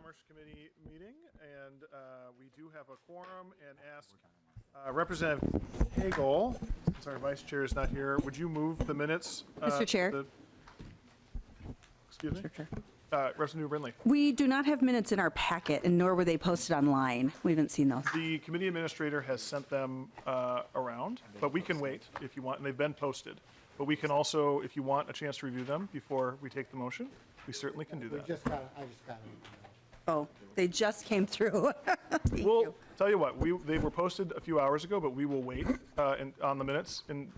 Commerce Committee meeting, and we do have a quorum, and ask Representative Hagel, since our vice chair is not here, would you move the minutes? Mr. Chair. Excuse me? Mr. Chair. Representative Brindley. We do not have minutes in our packet, and nor were they posted online. We haven't seen those. The committee administrator has sent them around, but we can wait if you want, and they've been posted. But we can also, if you want a chance to review them before we take the motion, we certainly can do that. I just got it. Oh, they just came through. Thank We'll you. tell you what, they were posted a few hours ago, but we will wait on the minutes and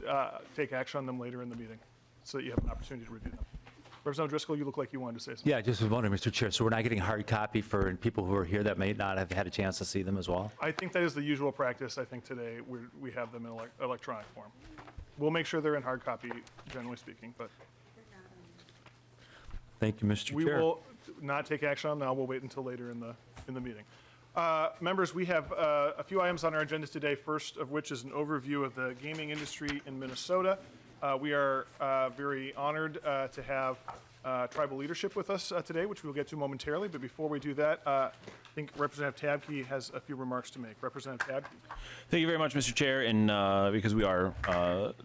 take action on them later in the meeting so that you have an opportunity to review them. Representative Driscoll, you look like you wanted to say something. Yeah, I just was wondering, Mr. Chair, so we're not getting a hard copy for people who are here that may not have had a chance to see them as well? I think that is the usual practice. I think today we have them in electronic form. We'll make sure they're in hard copy, generally speaking, but Thank you, Mr. we Chair. will not take action on them now. We'll wait until later in the meeting. Members, we have a few items on our agenda today, first of which is an overview of the gaming industry in Minnesota. We are very honored to have tribal leadership with us today, which we'll get to momentarily. But before we do that, I think Representative Tabke has a few remarks to make. Representative Tabke. Thank you very much, Mr. Chair. And because we are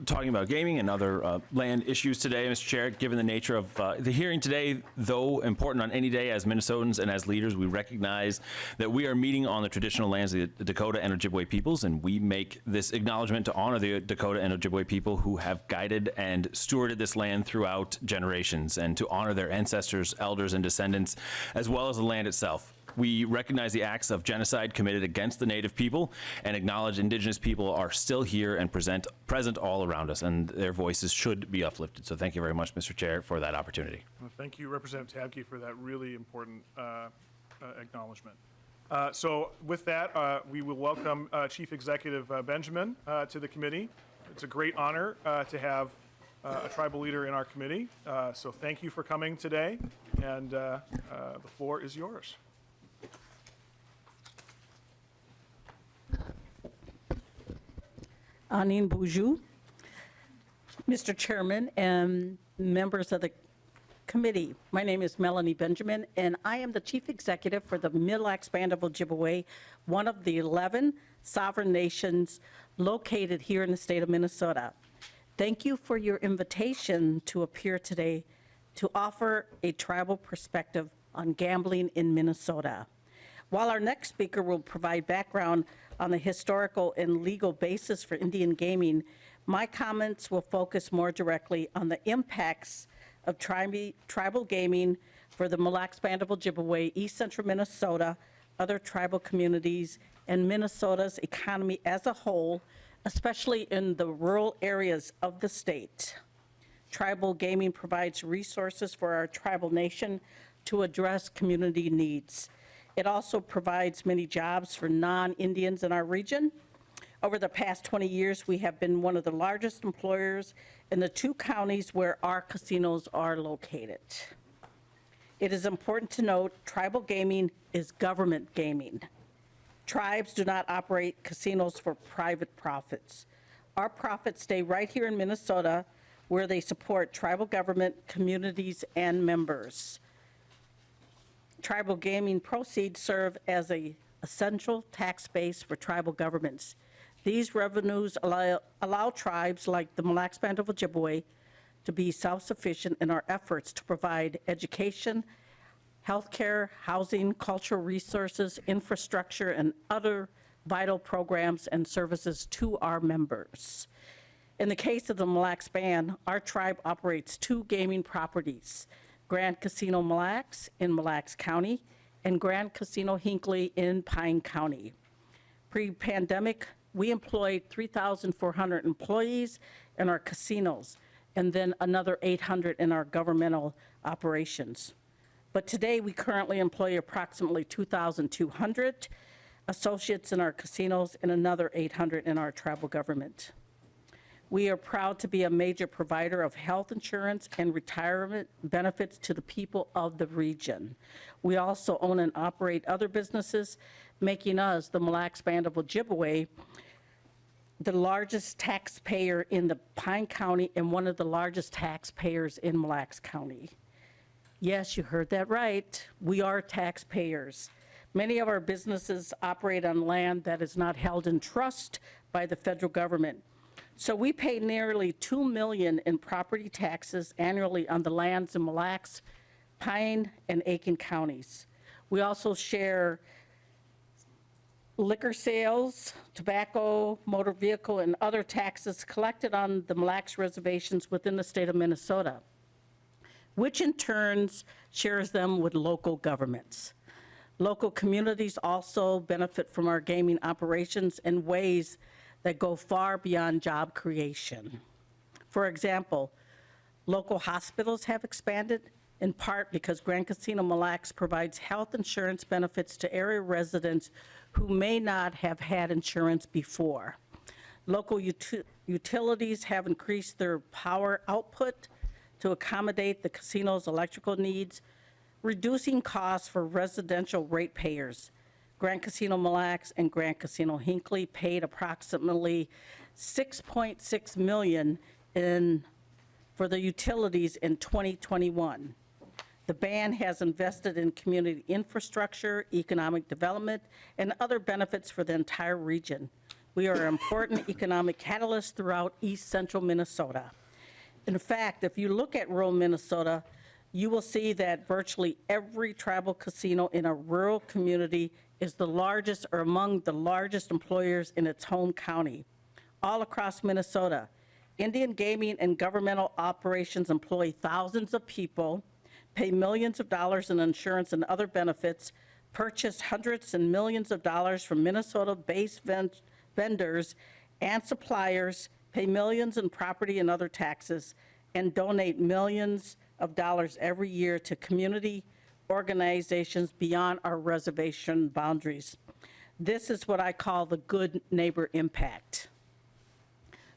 talking about gaming and other land issues today, Mr. Chair, given the nature of the hearing today, though important on any day, as Minnesotans and as leaders, we recognize that we are meeting on the traditional lands of the Dakota and Ojibwe peoples, and we make this acknowledgement to honor the Dakota and Ojibwe people who have guided and stewarded this land throughout generations, and to honor their ancestors, elders, and descendants, as well as the land itself. We recognize the acts of genocide committed against the Native people and acknowledge Indigenous people are still here and present all around us, and their voices should be uplifted. So thank you very much, Mr. Chair, for that opportunity. Well, thank you, Representative Tabke, for that really important acknowledgement. So with that, we will welcome Chief Executive Benjamin to the committee. It's a great honor to have a tribal leader in our committee. So thank you for coming today, and the floor is yours. Anin Boujou, Mr. Chairman and members of the committee. My name is Melanie Benjamin, and I am the Chief Executive for the Mille Lacs Band of Ojibwe, one of the 11 sovereign nations located here in the state of Minnesota. Thank you for your invitation to appear today to offer a tribal perspective on gambling in Minnesota. While our next speaker will provide background on the historical and legal basis for Indian gaming, my comments will focus more directly on the impacts of tribal gaming for the Mille Lacs Band of Ojibwe, East Central Minnesota, other tribal communities, and Minnesota's economy as a whole, especially in the rural areas of the state. Tribal gaming provides resources for our tribal nation to address community needs. It also provides many jobs for non-Indians in our region. Over the past 20 years, we have been one of the largest employers in the 2 counties where our casinos are located. It is important to note tribal gaming is government gaming. Tribes do not operate casinos for private profits. Our profits stay right here in Minnesota, where they support tribal government, communities, and members. Tribal gaming proceeds serve as an essential tax base for tribal governments. These revenues allow tribes like the Mille Lacs Band of Ojibwe to be self-sufficient in our efforts to provide education, healthcare, housing, cultural resources, infrastructure, and other vital programs and services to our members. In the case of the Mille Lacs Band, our tribe operates 2 gaming properties, Grand Casino Mille Lacs in Mille Lacs County and Grand Casino Hinckley in Pine County. Pre-pandemic, we employed 3,400 employees in our casinos and then another 800 in our governmental operations. But today, we currently employ approximately 2,200 associates in our casinos and another 800 in our tribal government. We are proud to be a major provider of health insurance and retirement benefits to the people of the region. We also own and operate other businesses, making us, the Mille Lacs Band of Ojibwe, the largest taxpayer in the Pine County and one of the largest taxpayers in Mille Lacs County. Yes, you heard that right. We are taxpayers. Many of our businesses operate on land that is not held in trust by the federal government. So we pay nearly $2 million in property taxes annually on the lands in Mille Lacs, Pine, and Aiken counties. We also share liquor sales, tobacco, motor vehicle, and other taxes collected on the Mille Lacs reservations within the state of Minnesota, which in turn shares them with local governments. Local communities also benefit from our gaming operations in ways that go far beyond job creation. For example, local hospitals have expanded, in part because Grand Casino Mille Lacs provides health insurance benefits to area residents who may not have had insurance before. Local utilities have increased their power output to accommodate the casino's electrical needs, reducing costs for residential ratepayers. Grand Casino Mille Lacs and Grand Casino Hinckley paid approximately $6.6 million for the utilities in 2021. The band has invested in community infrastructure, economic development, and other benefits for the entire region. We are an important economic catalyst throughout East Central Minnesota. In fact, if you look at rural Minnesota, you will see that virtually every tribal casino in a rural community is the largest or among the largest employers in its home county. All across Minnesota, Indian gaming and governmental operations employ thousands of people, pay millions of dollars in insurance and other benefits, purchase hundreds and millions of dollars from Minnesota-based vendors and suppliers, pay millions in property and other taxes, and donate millions of dollars every year to community organizations beyond our reservation boundaries. This is what I call the good neighbor impact.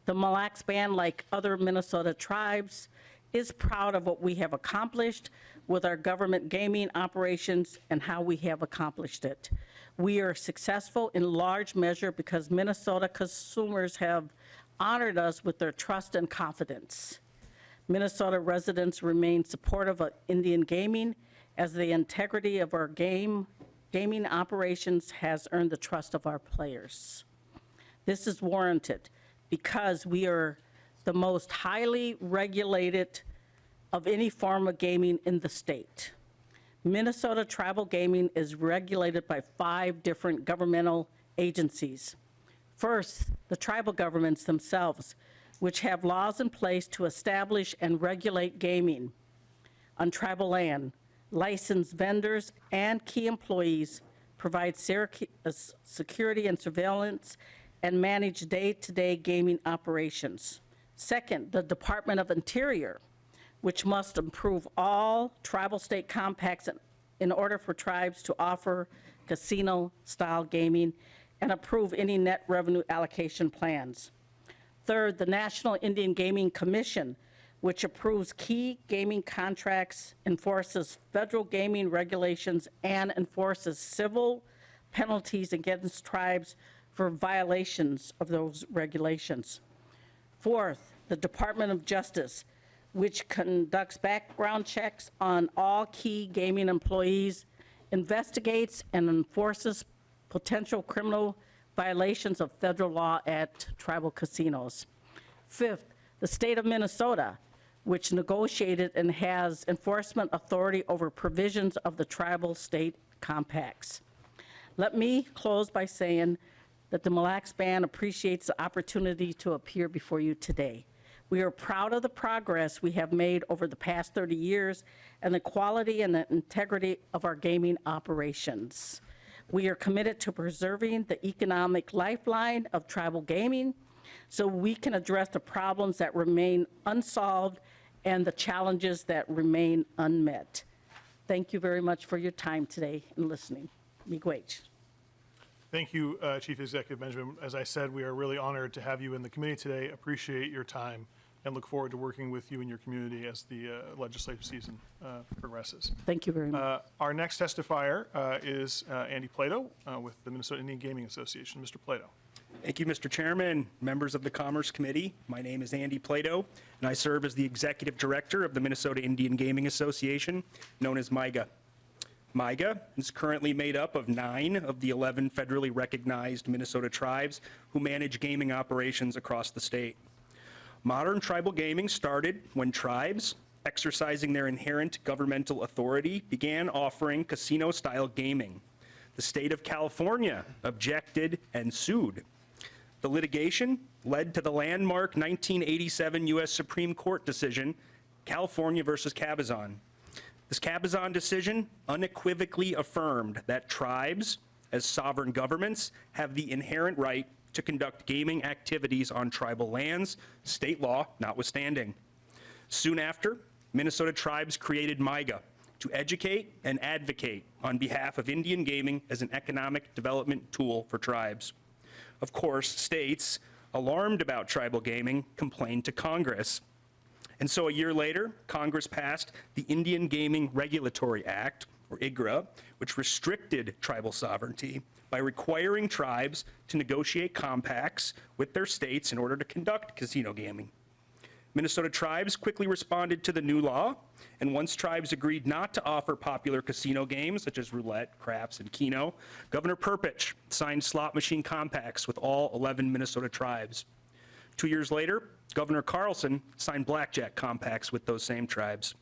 The Mille Lacs Band, like other Minnesota tribes, is proud of what we have accomplished with our government gaming operations and how we have accomplished it. We are successful in large measure because Minnesota consumers have honored us with their trust and confidence. Minnesota residents remain supportive of Indian gaming as the integrity of our gaming operations has earned the trust of our players. This is warranted because we are the most highly regulated of any form of gaming in the state. Minnesota tribal gaming is regulated by 5 different governmental agencies. First, the tribal governments themselves, which have laws in place to establish and regulate gaming on tribal land. Licensed vendors and key employees provide security and surveillance and manage day-to-day gaming operations. Second, the Department of Interior, which must improve all tribal state compacts in order for tribes to offer casino-style gaming and approve any net revenue allocation plans. Third, the National Indian Gaming Commission, which approves key gaming contracts, enforces federal gaming regulations, and enforces civil penalties against tribes for violations of those regulations. Fourth, the Department of Justice, which conducts background checks on all key gaming employees, investigates and enforces potential criminal violations of federal law at tribal casinos. Fifth, the state of Minnesota, which negotiated and has enforcement authority over provisions of the tribal state compacts. Let me close by saying that the Mille Lacs Band appreciates the opportunity to appear before you today. We are proud of the progress we have made over the past 30 years and the quality and the integrity of our gaming operations. We are committed to preserving the economic lifeline of tribal gaming so we can address the problems that remain unsolved and the challenges that remain unmet. Thank you very much for your time today and listening. Miigwech. Thank you, Chief Executive Benjamin. As I said, we are really honored to have you in the committee today. Appreciate your time and look forward to working with you and your community as the legislative season progresses. Thank you very much. Our next testifier is Andy Plato with the Minnesota Indian Gaming Association. Mr. Plato. Thank you, Mr. Chairman, members of the Commerce Committee. My name is Andy Plato, and I serve as the Executive Director of the Minnesota Indian Gaming Association, known as MIGA. MIGA is currently made up of 9 of the 11 federally recognized Minnesota tribes who manage gaming operations across the state. Modern tribal gaming started when tribes, exercising their inherent governmental authority, began offering casino-style gaming. The state of California objected and sued. The litigation led to the landmark 1987 U.S. Supreme Court decision, California versus Cabazon. This Cabazon decision unequivocally affirmed that tribes, as sovereign governments, have the inherent right to conduct gaming activities on tribal lands, state law notwithstanding. Soon after, Minnesota tribes created MIGA to educate and advocate on behalf of Indian gaming as an economic development tool for tribes. Of course, states, alarmed about tribal gaming, complained to Congress. And so a year later, Congress passed the Indian Gaming Regulatory Act, or IGRA, which restricted tribal sovereignty by requiring tribes to negotiate compacts with their states in order to conduct casino gaming. Minnesota tribes quickly responded to the new law, and once tribes agreed not to offer popular casino games such as roulette, craps, and keno, Governor Perpich signed slot machine compacts with all 11 Minnesota tribes. 2 years later, Governor Carlson signed blackjack compacts with those same tribes.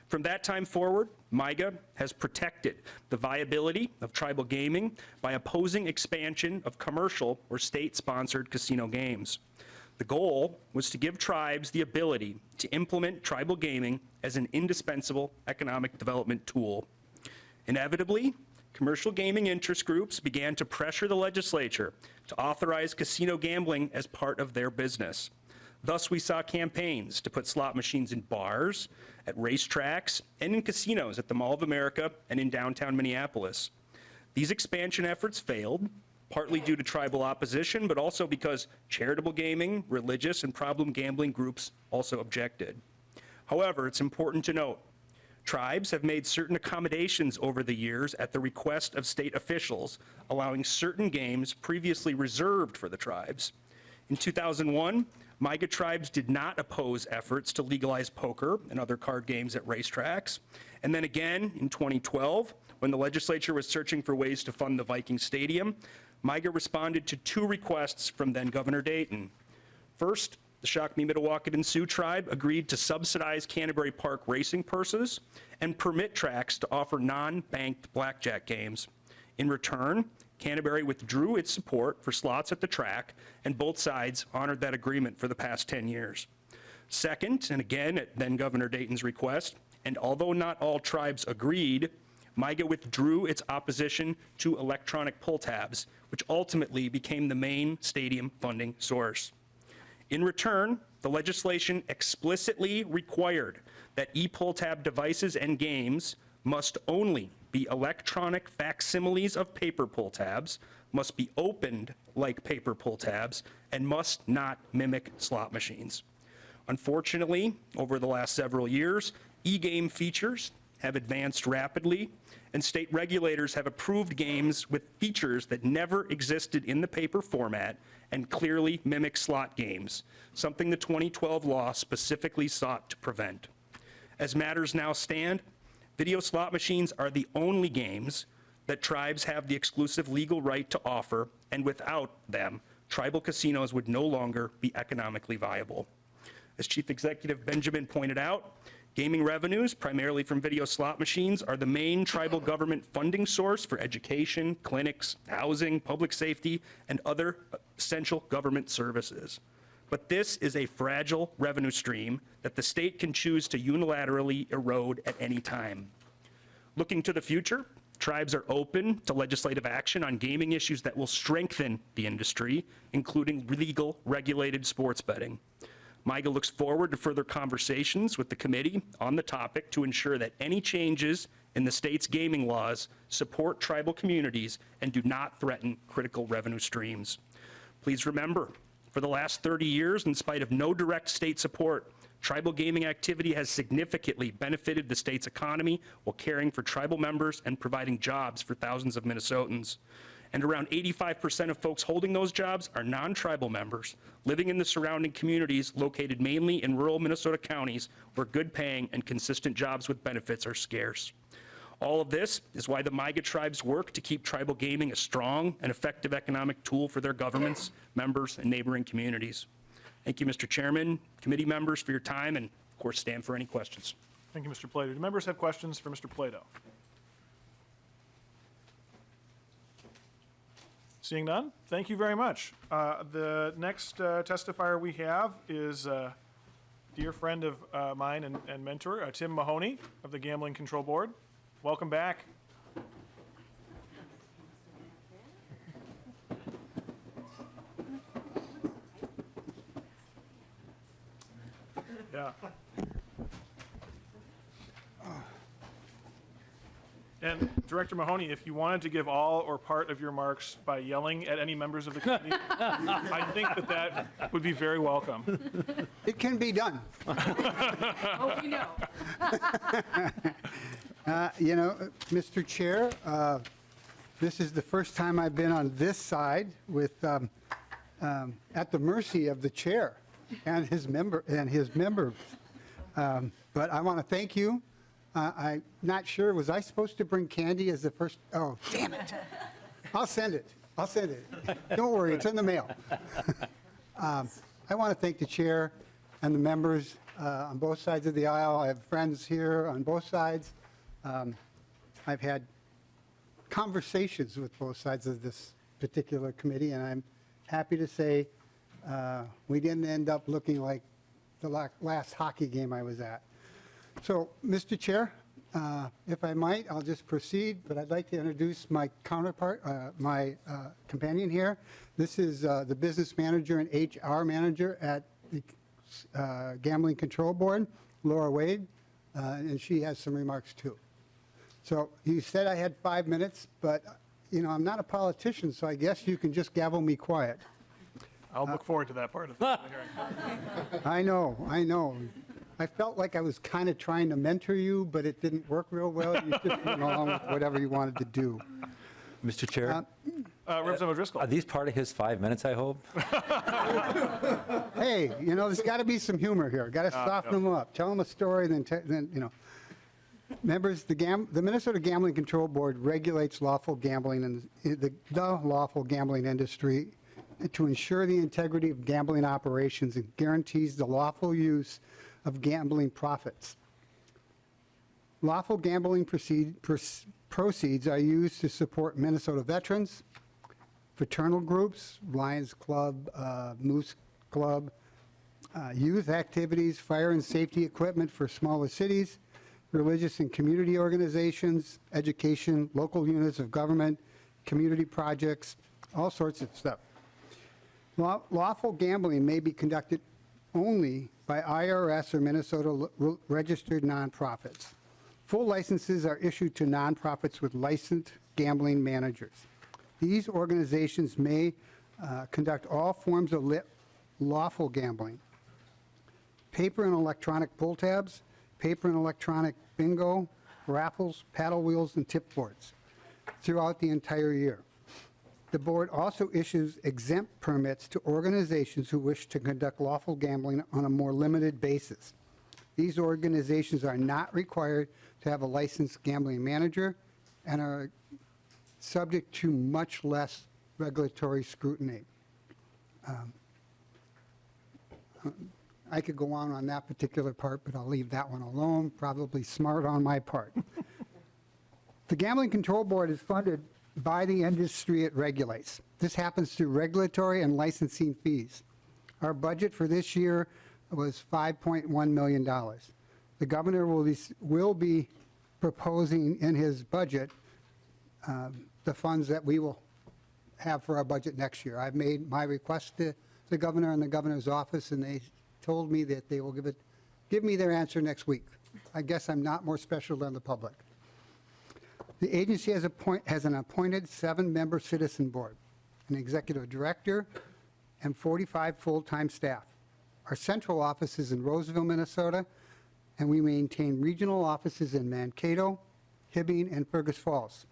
From that time forward, MIGA has protected the viability of tribal gaming by opposing expansion of commercial or state-sponsored casino games. The goal was to give tribes the ability to implement tribal gaming as an indispensable economic development tool. Inevitably, commercial gaming interest groups began to pressure the legislature to authorize casino gambling as part of their business. Thus, we saw campaigns to put slot machines in bars, at racetracks, and in casinos at the Mall of America and in downtown Minneapolis. These expansion efforts failed, partly due to tribal opposition, but also because charitable gaming, religious, and problem gambling groups also objected. However, it's important to note, tribes have made certain accommodations over the years at the request of state officials, allowing certain games previously reserved for the tribes. In 2001, MIGA tribes did not oppose efforts to legalize poker and other card games at racetracks. And then again in 2012, when the legislature was searching for ways to fund the Viking Stadium, MIGA responded to 2 requests from then Governor Dayton. First, the Shakopee-Mdewakanton Sioux tribe agreed to subsidize Canterbury Park racing purses and permit tracks to offer non-banked blackjack games. In return, Canterbury withdrew its support for slots at the track, and both sides honored that agreement for the past 10 years. Second, and again at then Governor Dayton's request, and although not all tribes agreed, MIGA withdrew its opposition to electronic pull tabs, which ultimately became the main stadium funding source. In return, the legislation explicitly required that e-pull tab devices and games must only be electronic facsimiles of paper pull tabs, must be opened like paper pull tabs, and must not mimic slot machines. Unfortunately, over the last several years, e-game features have advanced rapidly, and state regulators have approved games with features that never existed in the paper format and clearly mimic slot games, something the 2012 law specifically sought to prevent. As matters now stand, video slot machines are the only games that tribes have the exclusive legal right to offer, and without them, tribal casinos would no longer be economically viable. As Chief Executive Benjamin pointed out, gaming revenues, primarily from video slot machines, are the main tribal government funding source for education, clinics, housing, public safety, and other essential government services. But this is a fragile revenue stream that the state can choose to unilaterally erode at any time. Looking to the future, tribes are open to legislative action on gaming issues that will strengthen the industry, including legal, regulated sports betting. MIGA looks forward to further conversations with the committee on the topic to ensure that any changes in the state's gaming laws support tribal communities and do not threaten critical revenue streams. Please remember, for the last 30 years, in spite of no direct state support, tribal gaming activity has significantly benefited the state's economy while caring for tribal members and providing jobs for thousands of Minnesotans. and around 85% of folks holding those jobs are non-tribal members living in the surrounding communities located mainly in rural Minnesota counties where good paying and consistent jobs with benefits are scarce. All of this is why the MIGA tribes work to keep tribal gaming a strong and effective economic tool for their governments, members, and neighboring communities. Thank you, Mr. Chairman, committee members, for your time, and of course, stand for any questions. Thank you, Mr. Plato. Do members have questions for Mr. Plato? Seeing none, thank you very much. The next testifier we have is a dear friend of mine and mentor, Tim Mahoney of the Gambling Control Board. Welcome back. Yeah. And Director Mahoney, if you wanted to give all or part of your marks by yelling at any members of the committee, I think that would be very welcome. It can be done. Oh, we know. Mr. Chair, this is the first time I've been on this side with, at the mercy of the chair and his members. But I want to thank you. I'm not sure, was I supposed to bring candy as the first? Oh, damn it. I'll send it. Don't worry, it's in the mail. I want to thank the chair and the members on both sides of the aisle. I have friends here on both sides. I've had conversations with both sides of this particular committee, and I'm happy to say we didn't end up looking like the last hockey game I was at. So, Mr. Chair, if I might, I'll just proceed, but I'd like to introduce my counterpart, my companion here. This is the business manager and HR manager at the Gambling Control Board, Laura Wade, and she has some remarks too. So you said I had 5 minutes, but I'm not a politician, so I guess you can just gavel me quiet. I'll look forward to that part of the hearing. I know. I felt like I was kind of trying to mentor you, but it didn't work real well. You just went along with whatever you wanted to do. Mr. Chair, Representative O'Driscoll. are these part of his 5 minutes, I hope? Hey, there's got to be some humor here. Got to soften them up. Tell them a story, then. Members, the Minnesota Gambling Control Board regulates lawful gambling and the lawful gambling industry to ensure the integrity of gambling operations and guarantees the lawful use of gambling profits. Lawful gambling proceeds are used to support Minnesota veterans, fraternal groups, Lions Club, Moose Club, youth activities, fire and safety equipment for smaller cities, religious and community organizations, education, local units of government, community projects, all sorts of stuff. Lawful gambling may be conducted only by IRS or Minnesota registered nonprofits. Full licenses are issued to nonprofits with licensed gambling managers. These organizations may conduct all forms of lawful gambling. Paper and electronic pull tabs, paper and electronic bingo, raffles, paddle wheels, and tip boards throughout the entire year. The board also issues exempt permits to organizations who wish to conduct lawful gambling on a more limited basis. These organizations are not required to have a licensed gambling manager and are subject to much less regulatory scrutiny. I could go on that particular part, but I'll leave that one alone. Probably smart on my part. The Gambling Control Board is funded by the industry it regulates. This happens through regulatory and licensing fees. Our budget for this year was $5.1 million. The governor will be proposing in his budget the funds that we will have for our budget next year. I've made my request to the governor and the governor's office, and they told me that they will give me their answer next week. I guess I'm not more special than the public. The agency has an appointed 7-member citizen board, an executive director, and 45 full-time staff. Our central office is in Roseville, Minnesota, and we maintain regional offices in Mankato, Hibbing, and Fergus Falls.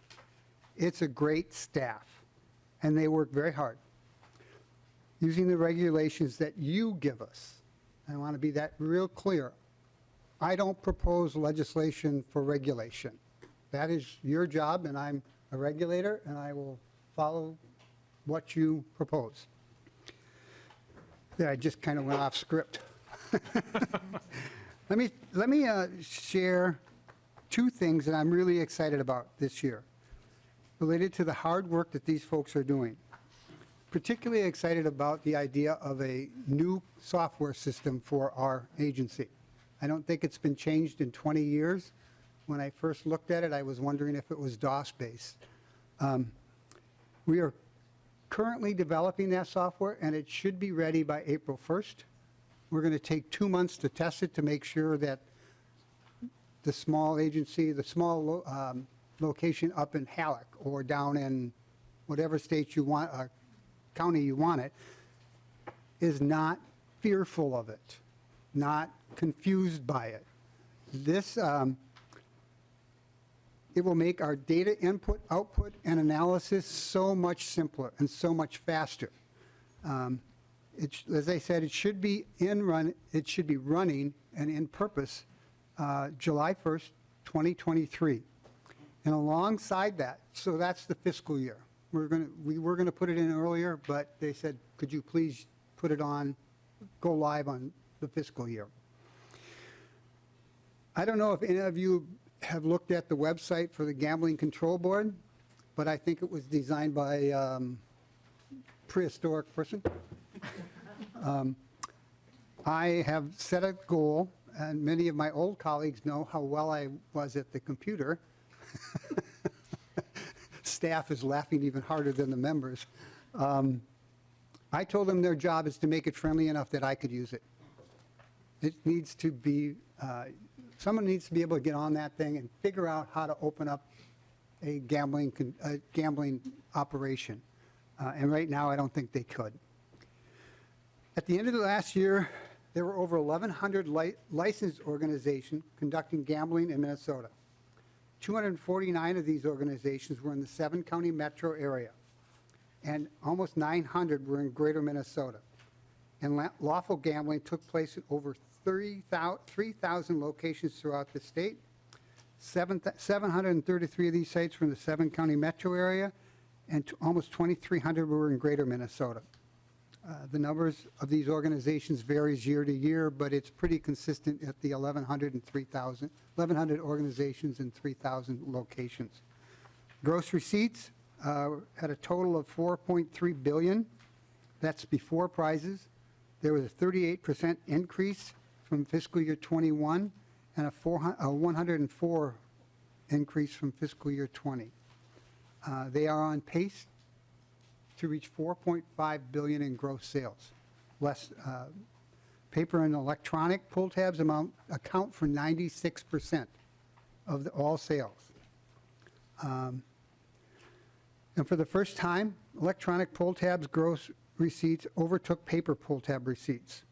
It's a great staff. and they work very hard, using the regulations that you give us. I want to be that real clear. I don't propose legislation for regulation. That is your job, and I'm a regulator, and I will follow what you propose. There, I just kind of went off script. Let me share two things that I'm really excited about this year related to the hard work that these folks are doing. Particularly excited about the idea of a new software system for our agency. I don't think it's been changed in 20 years. When I first looked at it, I was wondering if it was DOS-based. We are currently developing that software, and it should be ready by April 1st. We're going to take 2 months to test it to make sure that the small agency, the small location up in Halleck or down in whatever state you want, county you want it, is not fearful of it, not confused by it. This, it will make our data input, output, and analysis so much simpler and so much faster. As I said, it should be running and in purpose July 1st, 2023. And alongside that, so that's the fiscal year. We were gonna put it in earlier, but they said, could you please put it on, go live on the fiscal year. I don't know if any of you have looked at the website for the Gambling Control Board, but I think it was designed by a prehistoric person. I have set a goal, and many of my old colleagues know how well I was at the computer. Staff is laughing even harder than the members. I told them their job is to make it friendly enough that I could use it. It needs to be, someone needs to be able to get on that thing and figure out how to open up a gambling operation. And right now, I don't think they could. At the end of the last year, there were over 1,100 licensed organizations conducting gambling in Minnesota. 249 of these organizations were in the 7-county metro area, and almost 900 were in greater Minnesota. And lawful gambling took place in over 3,000 locations throughout the state. 733 of these sites were in the 7-county metro area, and almost 2,300 were in greater Minnesota. The numbers of these organizations varies year to year, but it's pretty consistent at the 1,100 and 3,000, 1,100 organizations and 3,000 locations. Gross receipts had a total of $4.3 billion. That's before prizes. There was a 38% increase from fiscal year 21 and a 104 increase from fiscal year 20. They are on pace to reach $4.5 billion in gross sales. Less paper and electronic pull tabs account for 96% of all sales. And for the first time, electronic pull tabs gross receipts overtook paper pull tab receipts.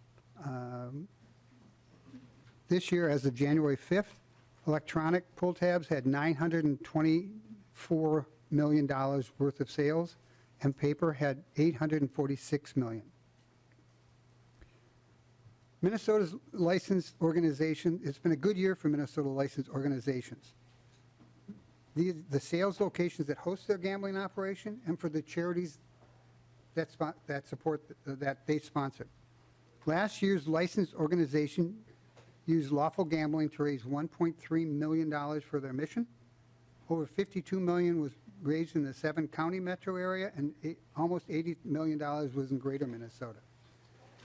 This year, as of January 5th, electronic pull tabs had $924 million worth of sales, and paper had $846 million. Minnesota's licensed organization, it's been a good year for Minnesota licensed organizations. The sales locations that host their gambling operation and for the charities that support, that they sponsor. Last year's licensed organization used lawful gambling to raise $1.3 million for their mission. Over $52 million was raised in the 7-county metro area, and almost $80 million was in greater Minnesota.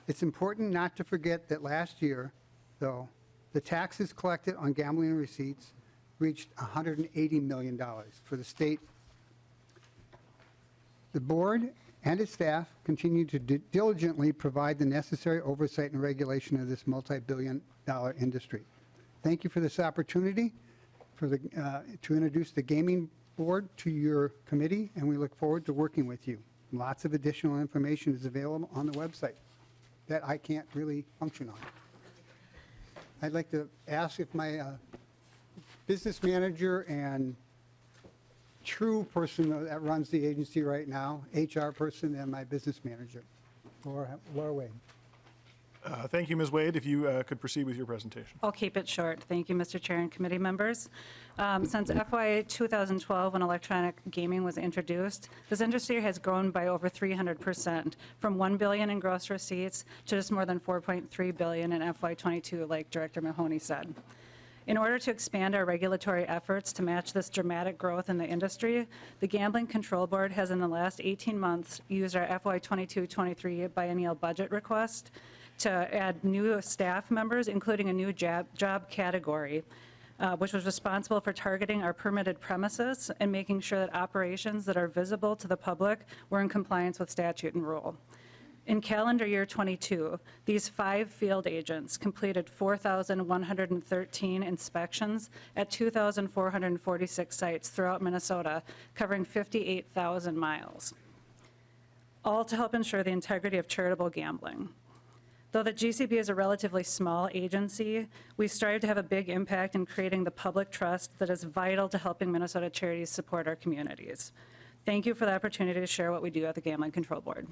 It's important not to forget that last year, though, the taxes collected on gambling receipts reached $180 million for the state. The board and its staff continue to diligently provide the necessary oversight and regulation of this multi-billion-dollar industry. Thank you for this opportunity to introduce the Gaming Board to your committee, and we look forward to working with you. Lots of additional information is available on the website that I can't really function on. I'd like to ask if my business manager and true person that runs the agency right now, HR person, and my business manager, Laura Wade. Thank you, Ms. Wade. If you could proceed with your presentation. I'll keep it short. Thank you, Mr. Chair and committee members. Since FY 2012, when electronic gaming was introduced, this industry has grown by over 300%, from $1 billion in gross receipts to just more than $4.3 billion in FY '22, like Director Mahoney said. In order to expand our regulatory efforts to match this dramatic growth in the industry, the Gambling Control Board has in the last 18 months used our FY '22-23 biennial budget request to add new staff members, including a new job category, which was responsible for targeting our permitted premises and making sure that operations that are visible to the public were in compliance with statute and rule. In calendar year '22, these 5 field agents completed 4,113 inspections at 2,446 sites throughout Minnesota, covering 58,000 miles, all to help ensure the integrity of charitable gambling. Though the GCB is a relatively small agency, we strive to have a big impact in creating the public trust that is vital to helping Minnesota charities support our communities. Thank you for the opportunity to share what we do at the Gambling Control Board.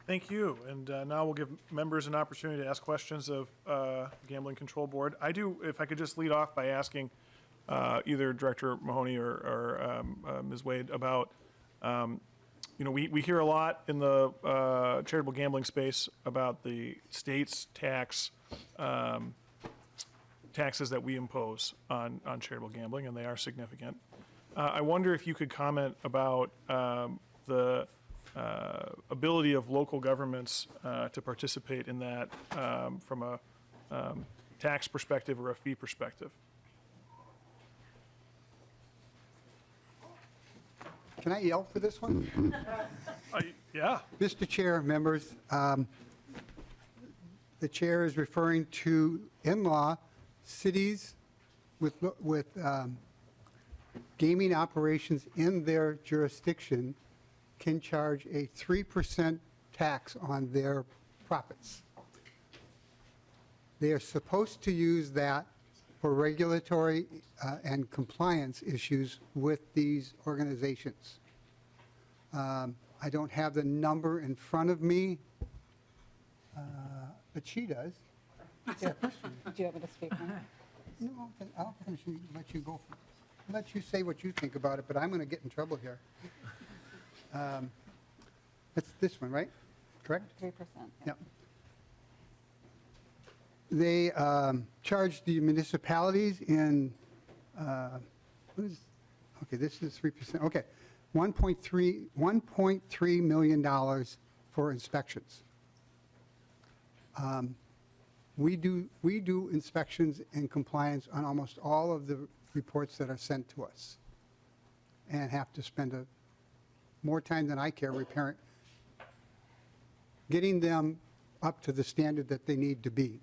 Thank you. And now we'll give members an opportunity to ask questions of Gambling Control Board. If I could just lead off by asking either Director Mahoney or Ms. Wade about, we hear a lot in the charitable gambling space about the state's taxes that we impose on charitable gambling, and they are significant. I wonder if you could comment about the ability of local governments to participate in that from a tax perspective or a fee perspective. Can I yell for this one? Yeah. Mr. Chair, members, the chair is referring to, in law, cities with gaming operations in their jurisdiction can charge a 3% tax on their profits. They are supposed to use that for regulatory and compliance issues with these organizations. I don't have the number in front of me, but she does. Yeah, Do you want me to speak now? no, I'll finish and let you go. Let you say what you think about it, but I'm going to get in trouble here. It's this one, right? Correct? 3%. Yeah. They charge the municipalities in, this is 3%. Okay, $1.3 million for inspections. We do inspections and compliance on almost all of the reports that are sent to us, and have to spend more time than I care getting them up to the standard that they need to be.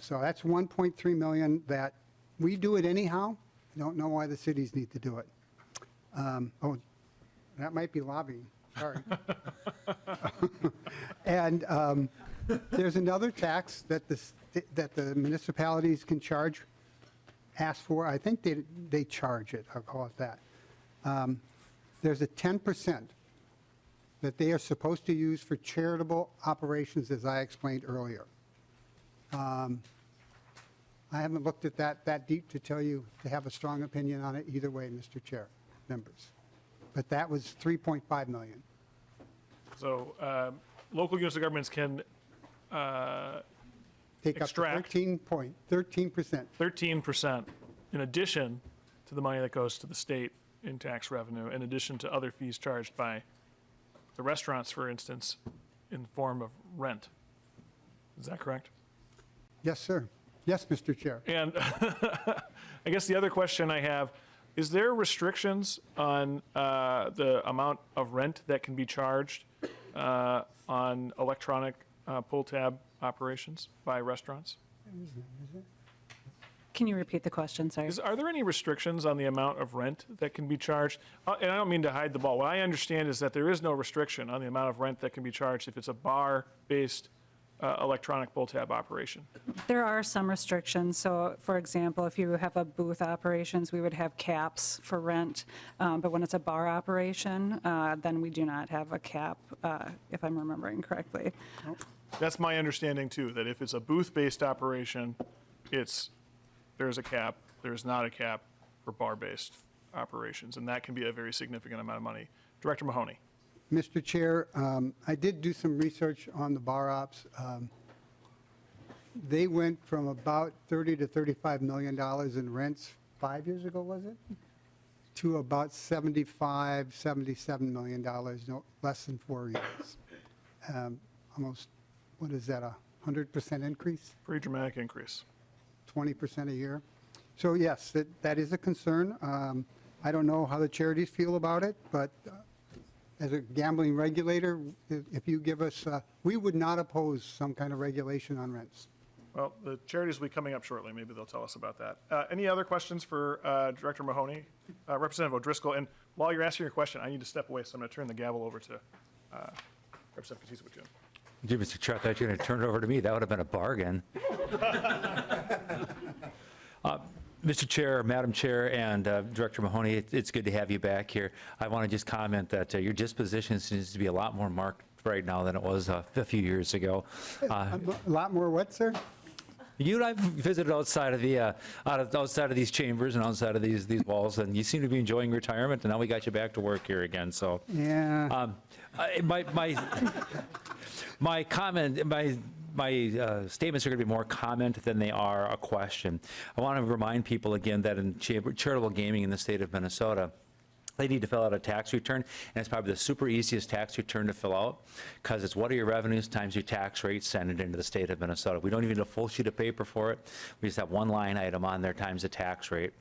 So that's 1.3 million that we do it anyhow. I don't know why the cities need to do it. That might be lobbying, sorry. And there's another tax that the municipalities can ask for. I think they charge it, I'll call it that. There's a 10% that they are supposed to use for charitable operations, as I explained earlier. I haven't looked at that deep to have a strong opinion on it either way, Mr. Chair, members. But that was 3.5 million. So local units of governments can Take extract up to 13%. 13% in addition to the money that goes to the state in tax revenue, in addition to other fees charged by the restaurants, for instance, in the form of rent. Is that correct? Yes, sir. Yes, Mr. Chair. And I guess the other question I have, is there restrictions on the amount of rent that can be charged on electronic pull tab operations by restaurants? Can you repeat the question, sorry? Are there any restrictions on the amount of rent that can be charged? And I don't mean to hide the ball. What I understand is that there is no restriction on the amount of rent that can be charged if it's a bar-based electronic pull tab operation? There are some restrictions. So, for example, if you have a booth operations, we would have caps for rent. But when it's a bar operation, then we do not have a cap, if I'm remembering correctly. That's my understanding too, that if it's a booth-based operation, there's a cap. There's not a cap for bar-based operations, and that can be a very significant amount of money. Director Mahoney. Mr. Chair, I did do some research on the bar ops. They went from about $30 to $35 million in rents 5 years ago, was it? To about $75, $77 million, no less than 4 years. Almost, what is that, 100% increase? Pretty dramatic increase. 20% a year. So yes, that is a concern. I don't know how the charities feel about it, but as a gambling regulator, if you give us, we would not oppose some kind of regulation on rents. Well, the charities will be coming up shortly. Maybe they'll tell us about that. Any other questions for Director Mahoney? Representative O'Driscoll, and while you're asking your question, I need to step away, so I'm going to turn the gavel over to Representative Katiza-Wajun. Gee, Mr. Chair, I thought you were going to turn it over to me. That would have been a bargain. Mr. Chair, Madam Chair, and Director Mahoney, it's good to have you back here. I want to just comment that your disposition seems to be a lot more marked right now than it was a few years ago. A lot more what, sir? You and I visited outside of these chambers and outside of these walls, and you seem to be enjoying retirement. And now we got you back to work here again. So, Yeah. my comment, my statements are going to be more comment than they are a question. I want to remind people again that in charitable gaming in the state of Minnesota, they need to fill out a tax return, and it's probably the super easiest tax return to fill out, because it's what are your revenues times your tax rate, send it into the state of Minnesota. We don't even need a full sheet of paper for it. We just have one line item on there times the tax rate.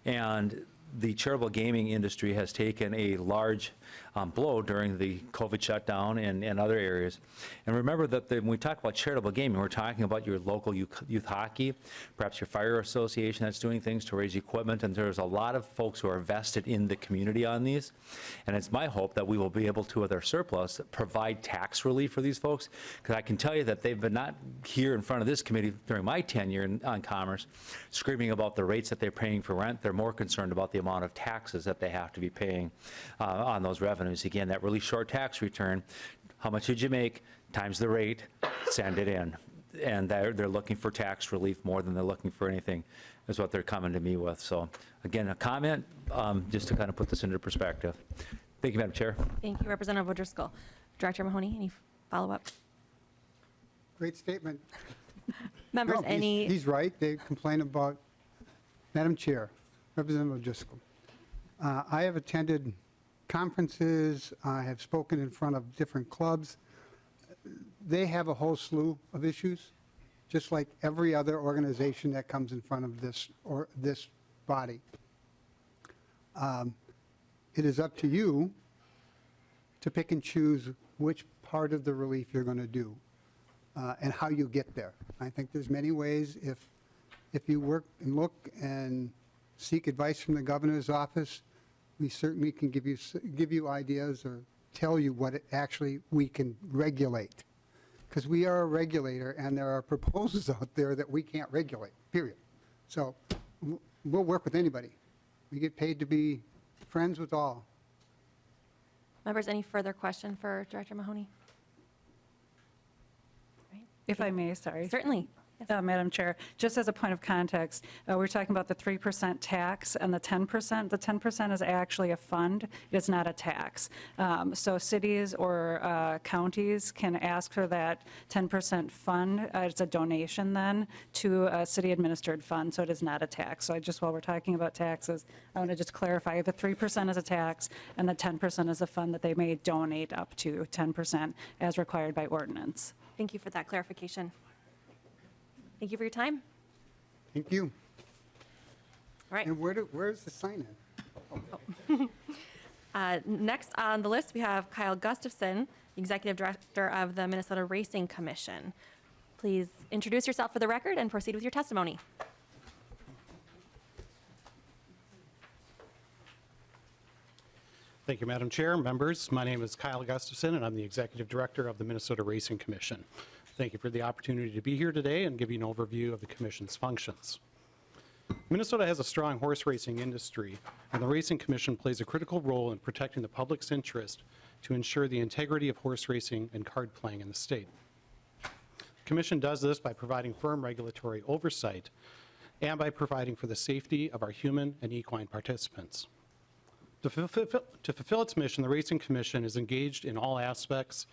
And the charitable gaming industry has taken a large blow during the COVID shutdown and other areas. And remember that when we talk about charitable gaming, we're talking about your local youth hockey, perhaps your fire association that's doing things to raise equipment, and there's a lot of folks who are vested in the community on these. And it's my hope that we will be able to, with our surplus, provide tax relief for these folks, because I can tell you that they've been not here in front of this committee during my tenure on Commerce screaming about the rates that they're paying for rent. They're more concerned about the amount of taxes that they have to be paying on those revenues. Again, that really short tax return, how much did you make times the rate, send it in. And they're looking for tax relief more than they're looking for anything, is what they're coming to me with. So again, a comment just to kind of put this into perspective. Thank you, Madam Chair. Thank you, Representative O'Driscoll. Director Mahoney, any follow-up? Great statement. Members, No, any? He's right. They complain about, Madam Chair, Representative O'Driscoll. I have attended conferences. I have spoken in front of different clubs. They have a whole slew of issues, just like every other organization that comes in front of this body. It is up to you to pick and choose which part of the relief you're going to do and how you get there. I think there's many ways. If you work and look and seek advice from the governor's office, we certainly can give you ideas or tell you what we can regulate. Because we are a regulator, and there are proposals out there that we can't regulate, period. So we'll work with anybody. We get paid to be friends with all. Members, any further question for Director Mahoney? If I may, sorry. Certainly. Madam Chair, just as a point of context, we're talking about the 3% tax and the 10%. The 10% is actually a fund. It is not a tax. So cities or counties can ask for that 10% fund. It's a donation then to a city-administered fund, so it is not a tax. So while we're talking about taxes, I want to just clarify, the 3% is a tax and the 10% is a fund that they may donate up to 10% as required by ordinance. Thank you for that clarification. Thank you for your time. Thank you. All right. And where's the sign-in? Next on the list, we have Kyle Gustafson, Executive Director of the Minnesota Racing Commission. Please introduce yourself for the record and proceed with your testimony. Thank you, Madam Chair, members. My name is Kyle Gustafson, and I'm the Executive Director of the Minnesota Racing Commission. Thank you for the opportunity to be here today and give you an overview of the Commission's functions. Minnesota has a strong horse racing industry, and the Racing Commission plays a critical role in protecting the public's interest to ensure the integrity of horse racing and card playing in the state. The Commission does this by providing firm regulatory oversight and by providing for the safety of our human and equine participants. To fulfill its mission, the Racing Commission is engaged in all aspects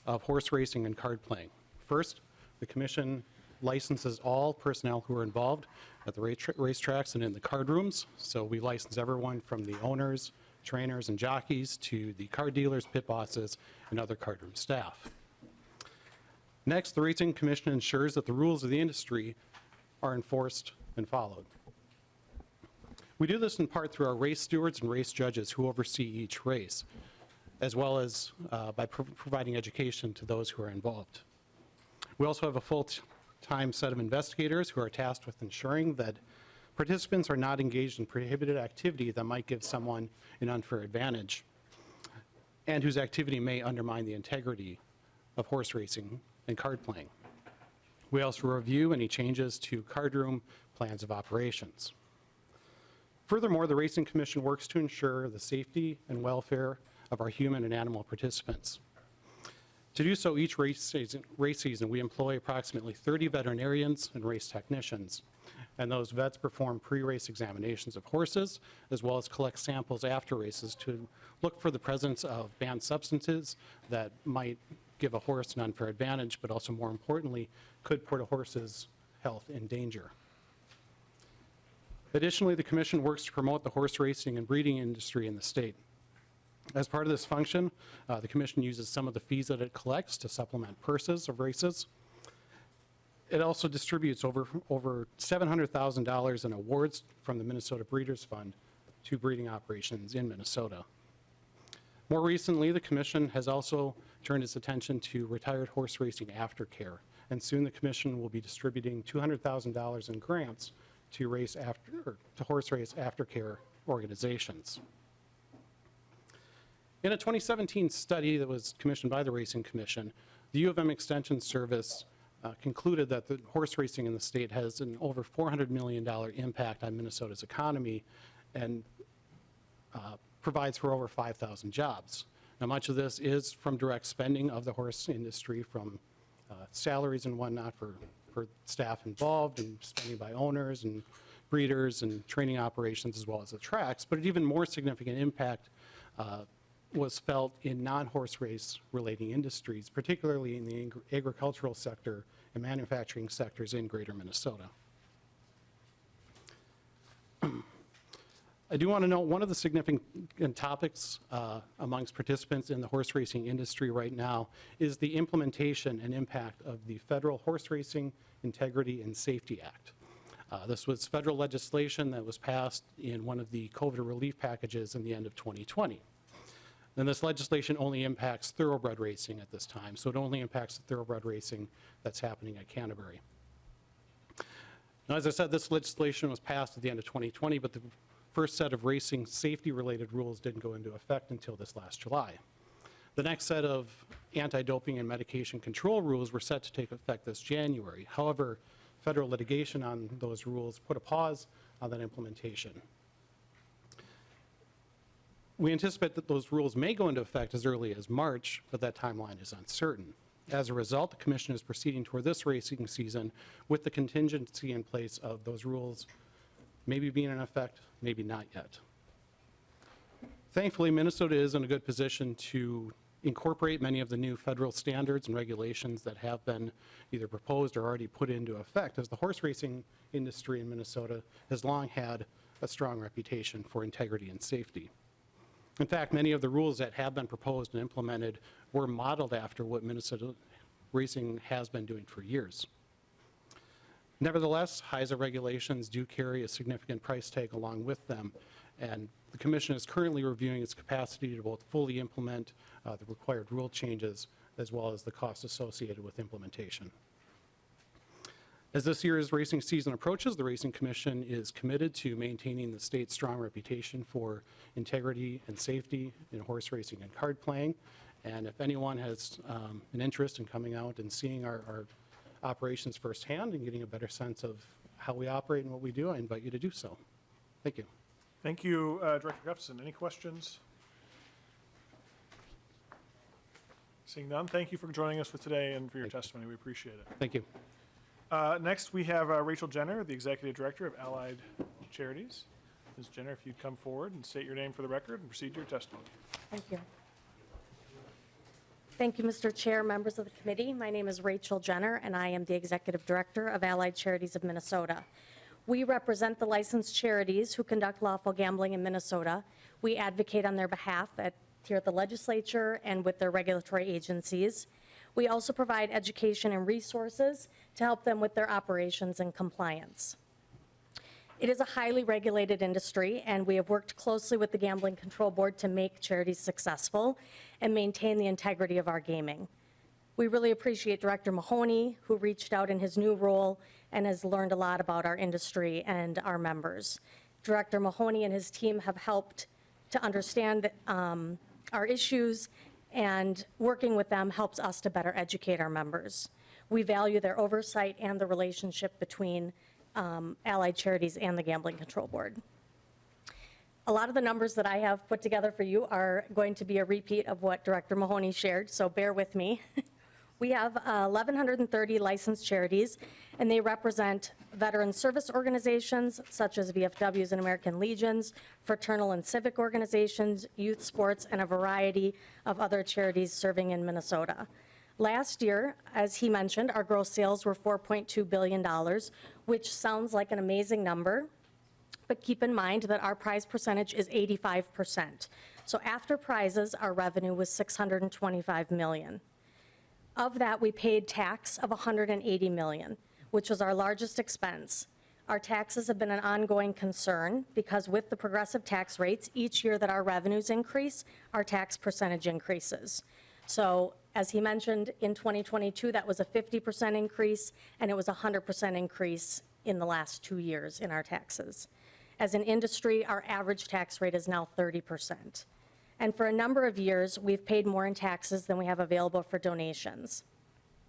of horse racing and card playing. First, the Commission licenses all personnel who are involved at the racetracks and in the card rooms. So we license everyone from the owners, trainers, and jockeys to the card dealers, pit bosses, and other card room staff. Next, the Racing Commission ensures that the rules of the industry are enforced and followed. We do this in part through our race stewards and race judges who oversee each race, as well as by providing education to those who are involved. We also have a full-time set of investigators who are tasked with ensuring that participants are not engaged in prohibited activity that might give someone an unfair advantage and whose activity may undermine the integrity of horse racing and card playing. We also review any changes to card room plans of operations. Furthermore, the Racing Commission works to ensure the safety and welfare of our human and animal participants. To do so, each race season, we employ approximately 30 veterinarians and race technicians, and those vets perform pre-race examinations of horses, as well as collect samples after races to look for the presence of banned substances that might give a horse an unfair advantage, but also more importantly, could put a horse's health in danger. Additionally, the Commission works to promote the horse racing and breeding industry in the state. As part of this function, the Commission uses some of the fees that it collects to supplement purses of races. It also distributes over $700,000 in awards from the Minnesota Breeders' Fund to breeding operations in Minnesota. More recently, the Commission has also turned its attention to retired horse racing aftercare, and soon the Commission will be distributing $200,000 in grants to horse race aftercare organizations. In a 2017 study that was commissioned by the Racing Commission, the U of M Extension Service concluded that the horse racing in the state has an over $400 million impact on Minnesota's economy and provides for over 5,000 jobs. Now, much of this is from direct spending of the horse industry, from salaries and whatnot for staff involved, and spending by owners and breeders and training operations, as well as the tracks. But an even more significant impact was felt in non-horse race relating industries, particularly in the agricultural sector and manufacturing sectors in greater Minnesota. I do want to note one of the significant topics amongst participants in the horse racing industry right now is the implementation and impact of the Federal Horse Racing Integrity and Safety Act. This was federal legislation that was passed in one of the COVID relief packages in the end of 2020. And this legislation only impacts thoroughbred racing at this time, so it only impacts the thoroughbred racing that's happening at Canterbury. Now, as I said, this legislation was passed at the end of 2020, but the first set of racing safety-related rules didn't go into effect until this last July. The next set of anti-doping and medication control rules were set to take effect this January. However, federal litigation on those rules put a pause on that implementation. We anticipate that those rules may go into effect as early as March, but that timeline is uncertain. As a result, the Commission is proceeding toward this racing season with the contingency in place of those rules maybe being in effect, maybe not yet. Thankfully, Minnesota is in a good position to incorporate many of the new federal standards and regulations that have been either proposed or already put into effect, as the horse racing industry in Minnesota has long had a strong reputation for integrity and safety. In fact, many of the rules that have been proposed and implemented were modeled after what Minnesota racing has been doing for years. Nevertheless, HISA regulations do carry a significant price tag along with them, and the Commission is currently reviewing its capacity to both fully implement the required rule changes as well as the costs associated with implementation. As this year's racing season approaches, the Racing Commission is committed to maintaining the state's strong reputation for integrity and safety in horse racing and card playing, And if anyone has an interest in coming out and seeing our operations firsthand and getting a better sense of how we operate and what we do, I invite you to do so. Thank you. Thank you, Director Gustafson. Any questions? Seeing none, thank you for joining us today and for your testimony. We appreciate it. Thank you. Next, we have Rachel Jenner, the Executive Director of Allied Charities. Ms. Jenner, if you'd come forward and state your name for the record and proceed to your testimony. Thank you. Thank you, Mr. Chair, members of the committee. My name is Rachel Jenner, and I am the Executive Director of Allied Charities of Minnesota. We represent the licensed charities who conduct lawful gambling in Minnesota. We advocate on their behalf here at the legislature and with their regulatory agencies. We also provide education and resources to help them with their operations and compliance. It is a highly regulated industry, and we have worked closely with the Gambling Control Board to make charities successful and maintain the integrity of our gaming. We really appreciate Director Mahoney, who reached out in his new role and has learned a lot about our industry and our members. Director Mahoney and his team have helped to understand our issues, and working with them helps us to better educate our members. We value their oversight and the relationship between Allied Charities and the Gambling Control Board. A lot of the numbers that I have put together for you are going to be a repeat of what Director Mahoney shared, so bear with me. We have 1,130 licensed charities, and they represent veteran service organizations such as VFWs and American Legions, fraternal and civic organizations, youth sports, and a variety of other charities serving in Minnesota. Last year, as he mentioned, our gross sales were $4.2 billion, which sounds like an amazing number, but keep in mind that our prize percentage is 85%. So after prizes, our revenue was $625 million. Of that, we paid tax of $180 million, which was our largest expense. Our taxes have been an ongoing concern because with the progressive tax rates, each year that our revenues increase, our tax percentage increases. So as he mentioned, in 2022, that was a 50% increase, and it was a 100% increase in the last 2 years in our taxes. As an industry, our average tax rate is now 30%. And for a number of years, we've paid more in taxes than we have available for donations,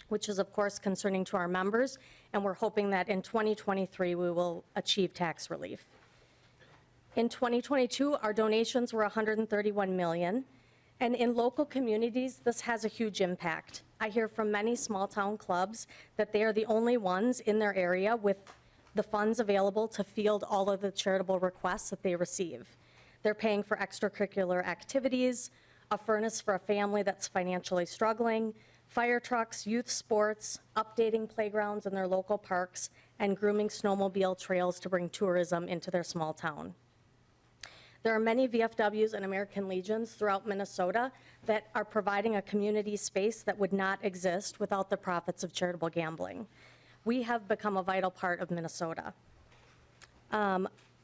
which is of course concerning to our members, and we're hoping that in 2023 we will achieve tax relief. In 2022, our donations were $131 million, and in local communities, this has a huge impact. I hear from many small town clubs that they are the only ones in their area with the funds available to field all of the charitable requests that they receive. They're paying for extracurricular activities, a furnace for a family that's financially struggling, fire trucks, youth sports, updating playgrounds in their local parks, and grooming snowmobile trails to bring tourism into their small town. There are many VFWs and American Legions throughout Minnesota that are providing a community space that would not exist without the profits of charitable gambling. We have become a vital part of Minnesota.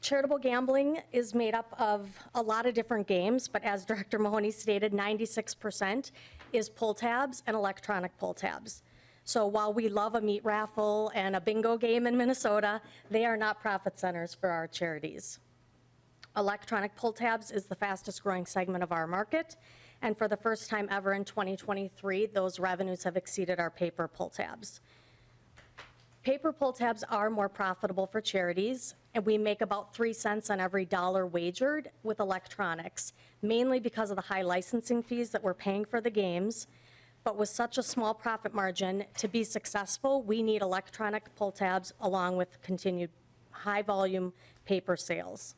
Charitable gambling is made up of a lot of different games, but as Director Mahoney stated, 96% is pull tabs and electronic pull tabs. So while we love a meat raffle and a bingo game in Minnesota, they are not profit centers for our charities. Electronic pull tabs is the fastest growing segment of our market, and for the first time ever in 2023, those revenues have exceeded our paper pull tabs. Paper pull tabs are more profitable for charities, and we make about 3 cents on every dollar wagered with electronics, mainly because of the high licensing fees that we're paying for the games. But with such a small profit margin, to be successful, we need electronic pull tabs along with continued high volume paper sales.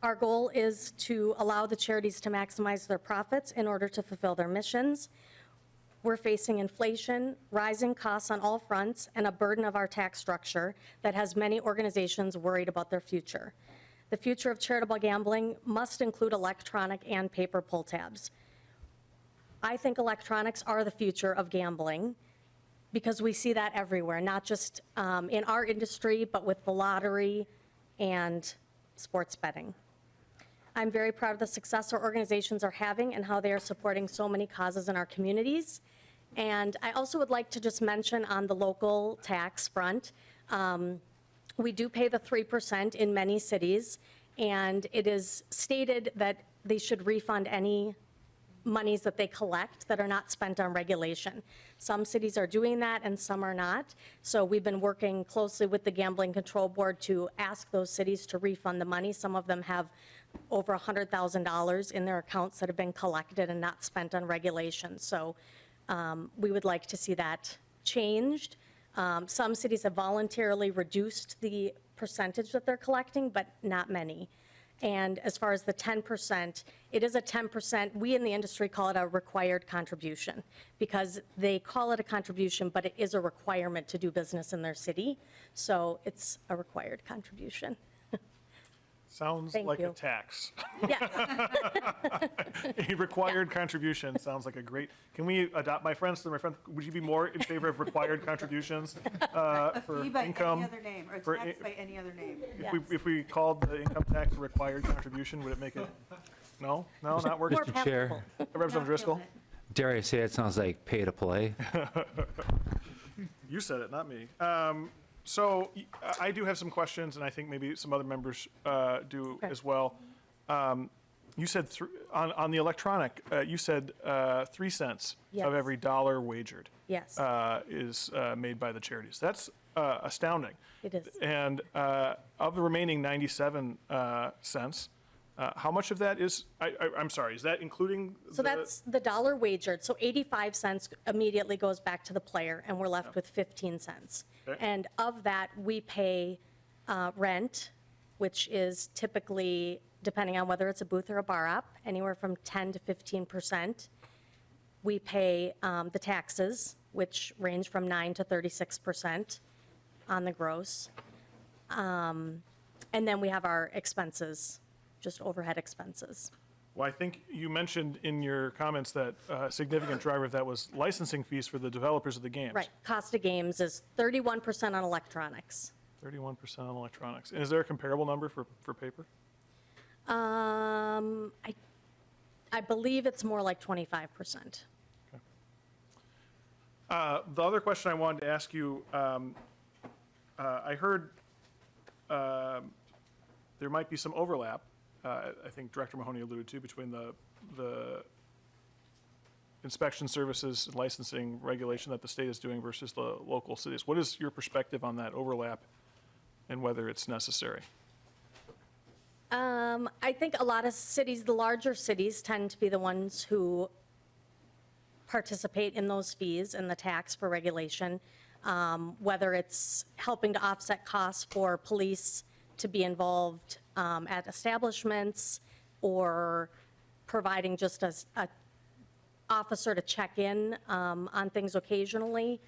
Our goal is to allow the charities to maximize their profits in order to fulfill their missions. We're facing inflation, rising costs on all fronts, and a burden of our tax structure that has many organizations worried about their future. The future of charitable gambling must include electronic and paper pull tabs. I think electronics are the future of gambling because we see that everywhere, not just in our industry, but with the lottery and sports betting. I'm very proud of the success our organizations are having and how they are supporting so many causes in our communities. And I also would like to just mention on the local tax front, we do pay the 3% in many cities, and it is stated that they should refund any monies that they collect that are not spent on regulation. Some cities are doing that and some are not. So we've been working closely with the Gambling Control Board to ask those cities to refund the money. Some of them have over $100,000 in their accounts that have been collected and not spent on regulation. So we would like to see that changed. Some cities have voluntarily reduced the percentage that they're collecting, but not many. And as far as the 10%, it is a 10%, we in the industry call it a required contribution, because they call it a contribution, but it is a requirement to do business in their city. So it's a required contribution. Sounds Thank like you. a tax. Yes. A required contribution sounds like a great, can we adopt, my friend, would you be more in favor of required contributions for income? name, or for tax i- by any other name. If we called the income tax a required contribution, would it make it, no, not working? More Mr. Chair, palatable. Representative Driscoll? dare I say it sounds like pay to play? You said it, not me. So I do have some questions, and I think maybe some other members do as well. You said, on the electronic, you said 3 cents Yes. of every dollar wagered Yes, is made by the charities. That's astounding. it is. And of the remaining 97 cents, how much of that is, I'm sorry, is that including? So that's the dollar wagered. So 85 cents immediately goes back to the player, and we're left with 15 cents. Okay. And of that, we pay rent, which is typically, depending on whether it's a booth or a bar op, anywhere from 10 to 15%. We pay the taxes, which range from 9 to 36% on the gross. And then we have our expenses, just overhead expenses. Well, I think you mentioned in your comments that a significant driver of that was licensing fees for the developers of the games. Right, cost of games is 31% on electronics. 31% on electronics. And is there a comparable number for paper? I believe it's more like 25%. The other question I wanted to ask you, I heard there might be some overlap, I think Director Mahoney alluded to, between the inspection services and licensing regulation that the state is doing versus the local cities. What is your perspective on that overlap and whether it's necessary? I think a lot of cities, the larger cities, tend to be the ones who participate in those fees and the tax for regulation, whether it's helping to offset costs for police to be involved at establishments, or providing just a officer to check in on things occasionally.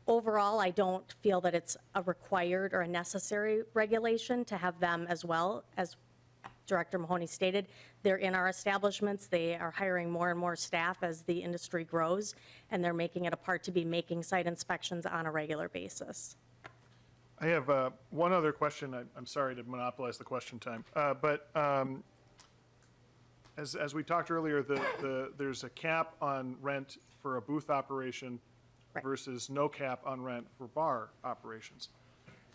Overall, I don't feel that it's a required or a necessary regulation to have them as well. As Director Mahoney stated, they're in our establishments. They are hiring more and more staff as the industry grows, and they're making it a part to be making site inspections on a regular basis. I have one other question. I'm sorry to monopolize the question time, but as we talked earlier, there's a cap on rent for a booth operation Right. versus no cap on rent for bar operations.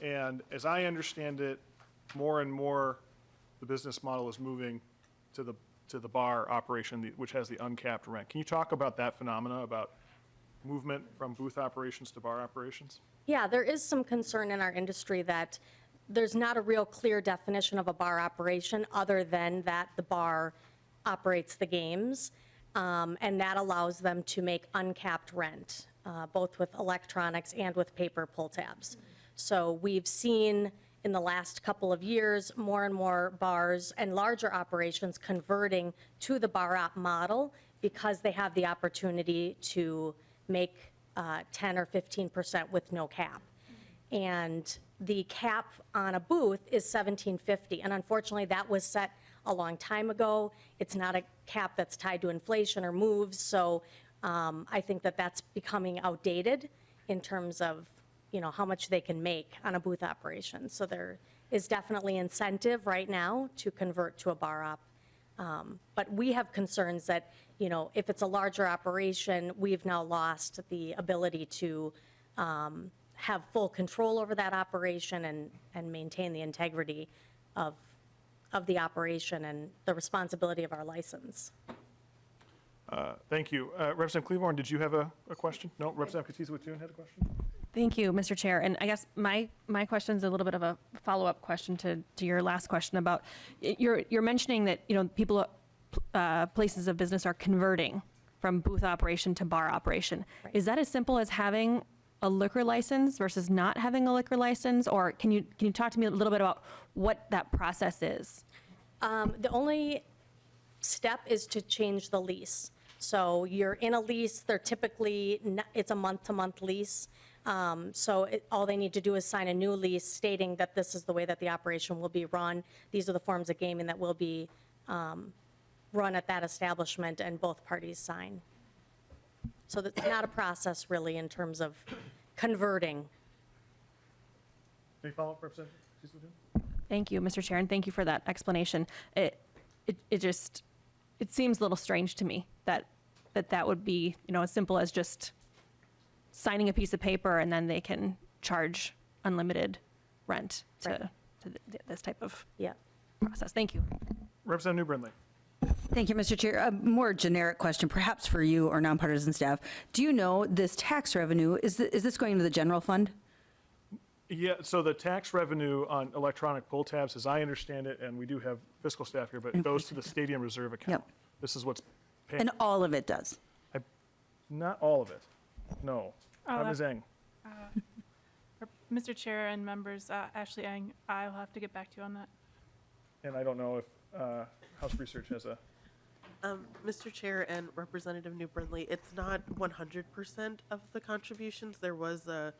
And as I understand it, more and more, the business model is moving to the bar operation, which has the uncapped rent. Can you talk about that phenomena, about movement from booth operations to bar operations? Yeah, there is some concern in our industry that there's not a real clear definition of a bar operation other than that the bar operates the games, and that allows them to make uncapped rent, both with electronics and with paper pull tabs. So we've seen in the last couple of years, more and more bars and larger operations converting to the bar op model because they have the opportunity to make 10 or 15% with no cap. And the cap on a booth is $17.50, and unfortunately, that was set a long time ago. It's not a cap that's tied to inflation or moves, so I think that that's becoming outdated in terms of, how much they can make on a booth operation. So there is definitely incentive right now to convert to a bar op. But we have concerns that, if it's a larger operation, we've now lost the ability to have full control over that operation and maintain the integrity of the operation and the responsibility of our license. Thank you. Representative Cleavorn, did you have a question? No, Representative Katiza-Watun had a question? Thank you, Mr. Chair. And I guess my question is a little bit of a follow-up question to your last question about, you're mentioning that, people, places of business are converting from booth operation to bar operation. Right. Is that as simple as having a liquor license versus not having a liquor license? Or can you talk to me a little bit about what that process is? The only step is to change the lease. So you're in a lease, they're typically, it's a month-to-month lease. All they need to do is sign a new lease stating that this is the way that the operation will be run. These are the forms of gaming that will be run at that establishment, and both parties sign. So that's not a process really in terms of converting. Any follow-up, Representative Katiza-Watun? Thank you, Mr. Chair, and thank you for that explanation. It seems a little strange to me that would be, as simple as just signing a piece of paper and then they can charge unlimited rent to this type of Yeah. process. Thank you. Representative New Brindley. Thank you, Mr. Chair. A more generic question, perhaps for you or nonpartisan staff. Do you know this tax revenue, is this going to the general fund? Yeah, so the tax revenue on electronic pull tabs, as I understand it, and we do have fiscal staff here, but it goes to the stadium reserve account. Yep. This is what's paying. And all of it does? Not all of it. No. Oh, Ms. Eng. Mr. Chair and members, Ashley Eng, I'll have to get back to you on that. And I don't know if House Research has a, Mr. Chair and Representative New Brindley, it's not 100% of the contributions. There was a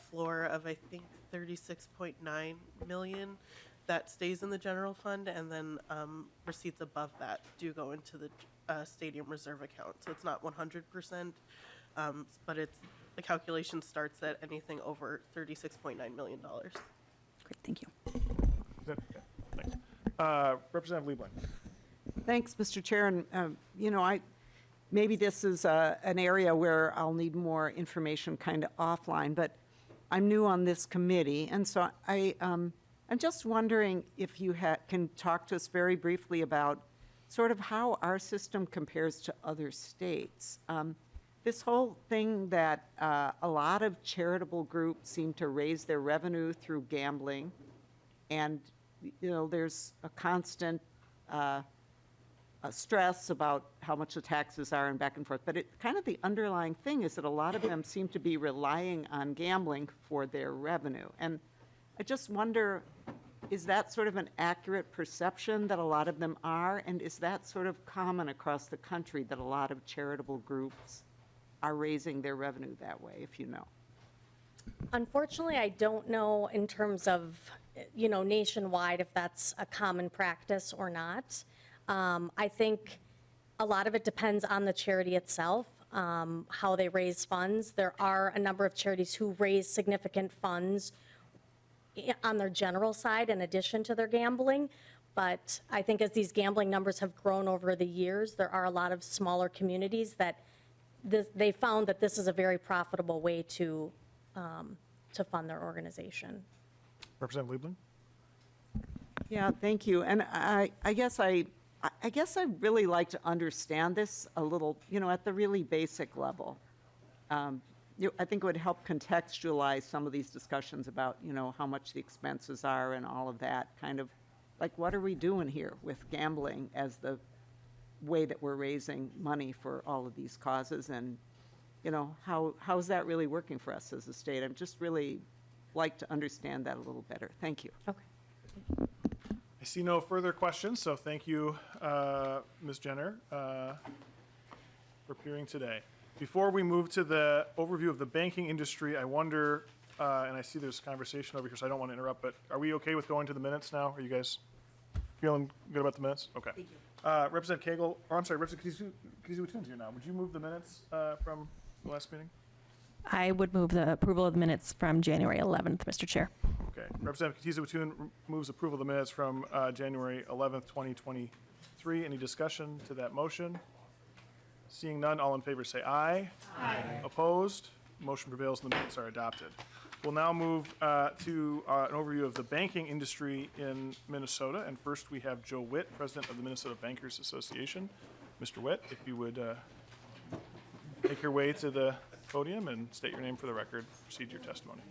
floor of, I think, 36.9 million that stays in the general fund, and then receipts above that do go into the stadium reserve account. So it's not 100%, but the calculation starts at anything over $36.9 million. Great, thank you. is that, okay, thanks. Representative Liebling. Thanks, Mr. Chair. And, maybe this is an area where I'll need more information kind of offline, but I'm new on this committee. And so I'm just wondering if you can talk to us very briefly about sort of how our system compares to other states. This whole thing that a lot of charitable groups seem to raise their revenue through gambling, and there's a constant stress about how much the taxes are and back and forth. But kind of the underlying thing is that a lot of them seem to be relying on gambling for their revenue. And I just wonder, is that sort of an accurate perception that a lot of them are? And is that sort of common across the country that a lot of charitable groups are raising their revenue that way, if you know? Unfortunately, I don't know in terms of, nationwide if that's a common practice or not. I think a lot of it depends on the charity itself, how they raise funds. There are a number of charities who raise significant funds on their general side in addition to their gambling. But I think as these gambling numbers have grown over the years, there are a lot of smaller communities that they found that this is a very profitable way to fund their organization. Representative Liebling. Yeah, thank you. And I guess I'd really like to understand this a little, at the really basic level. I think it would help contextualize some of these discussions about, how much the expenses are and all of that, kind of like, what are we doing here with gambling as the way that we're raising money for all of these causes? And, how is that really working for us as a state? I'm just really like to understand that a little better. Thank you. Okay. I see no further questions, so thank you, Ms. Jenner, for appearing today. Before we move to the overview of the banking industry, I wonder, and I see there's conversation over here, so I don't want to interrupt, but are we okay with going to the minutes now? Are you guys feeling good about the minutes? Okay. Thank you. Representative Cagle, or I'm sorry, Representative Katiza-Watun's here now. Would you move the minutes from the last meeting? I would move the approval of the minutes from January 11th, Mr. Chair. Okay. Representative Katiza-Watun moves approval of the minutes from January 11th, 2023. Any discussion to that motion? Seeing none, all in favor say aye. Aye. Opposed? Motion prevails and the minutes are adopted. We'll now move to an overview of the banking industry in Minnesota. And first we have Joe Witt, President of the Minnesota Bankers Association. Mr. Witt, if you would make your way to the podium and state your name for the record, proceed your testimony.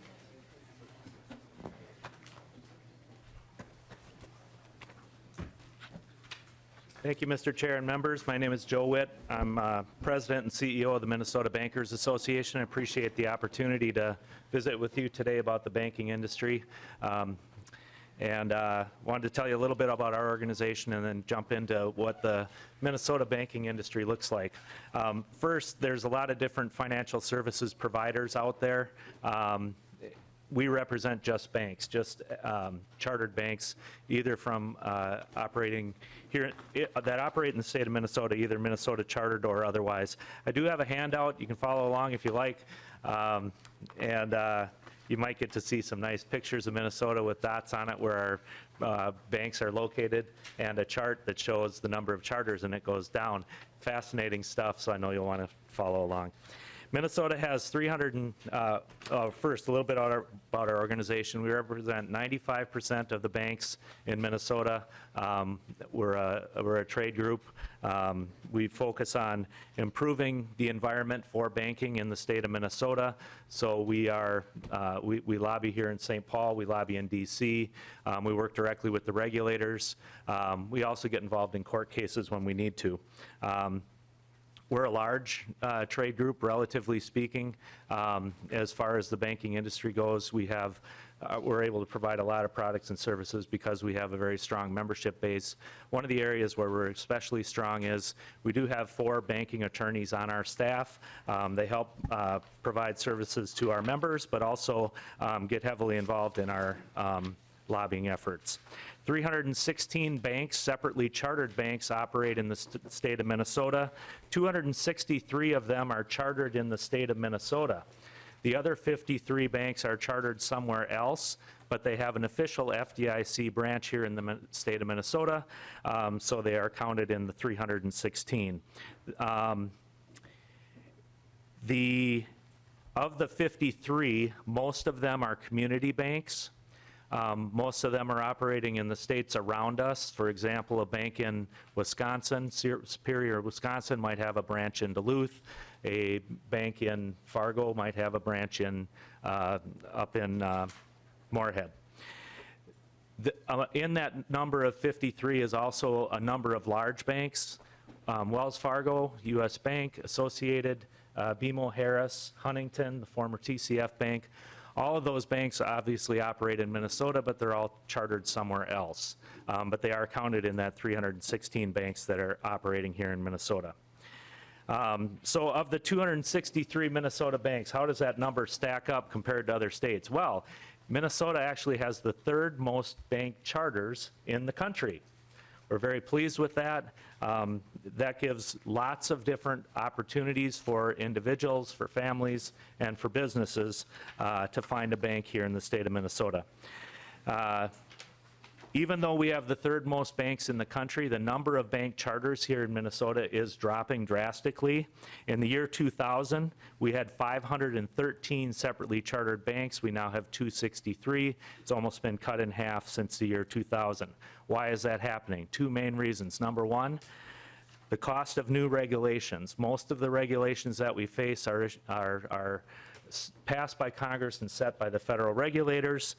Thank you, Mr. Chair and members. My name is Joe Witt. I'm President and CEO of the Minnesota Bankers Association. I appreciate the opportunity to visit with you today about the banking industry. And wanted to tell you a little bit about our organization and then jump into what the Minnesota banking industry looks like. First, there's a lot of different financial services providers out there. We represent just banks, just chartered banks, either from operating here, that operate in the state of Minnesota, either Minnesota chartered or otherwise. I do have a handout. You can follow along if you like. You might get to see some nice pictures of Minnesota with dots on it where our banks are located, and a chart that shows the number of charters, and it goes down. Fascinating stuff, so I know you'll want to follow along. Minnesota has 300 first, a little bit about our organization. We represent 95% of the banks in Minnesota. We're a trade group. We focus on improving the environment for banking in the state of Minnesota. So we lobby here in St. Paul. We lobby in DC. We work directly with the regulators. We also get involved in court cases when we need to. We're a large trade group, relatively speaking. As far as the banking industry goes, we're able to provide a lot of products and services because we have a very strong membership base. One of the areas where we're especially strong is we do have 4 banking attorneys on our staff. They help provide services to our members, but also get heavily involved in our lobbying efforts. 316 banks, separately chartered banks, operate in the state of Minnesota. 263 of them are chartered in the state of Minnesota. The other 53 banks are chartered somewhere else, but they have an official FDIC branch here in the state of Minnesota, so they are counted in the 316. Of the 53, most of them are community banks. Most of them are operating in the states around us. For example, a bank in Wisconsin, Superior, Wisconsin, might have a branch in Duluth. A bank in Fargo might have a branch up in Moorhead. In that number of 53 is also a number of large banks. Wells Fargo, U.S. Bank, Associated, BMO Harris, Huntington, the former TCF Bank. All of those banks obviously operate in Minnesota, but they're all chartered somewhere else. But they are counted in that 316 banks that are operating here in Minnesota. So of the 263 Minnesota banks, how does that number stack up compared to other states? Well, Minnesota actually has the 3rd most bank charters in the country. We're very pleased with that. That gives lots of different opportunities for individuals, for families, and for businesses to find a bank here in the state of Minnesota. Even though we have the 3rd most banks in the country, the number of bank charters here in Minnesota is dropping drastically. In the year 2000, we had 513 separately chartered banks. We now have 263. It's almost been cut in half since the year 2000. Why is that happening? 2 main reasons. Number one, the cost of new regulations. Most of the regulations that we face are passed by Congress and set by the federal regulators,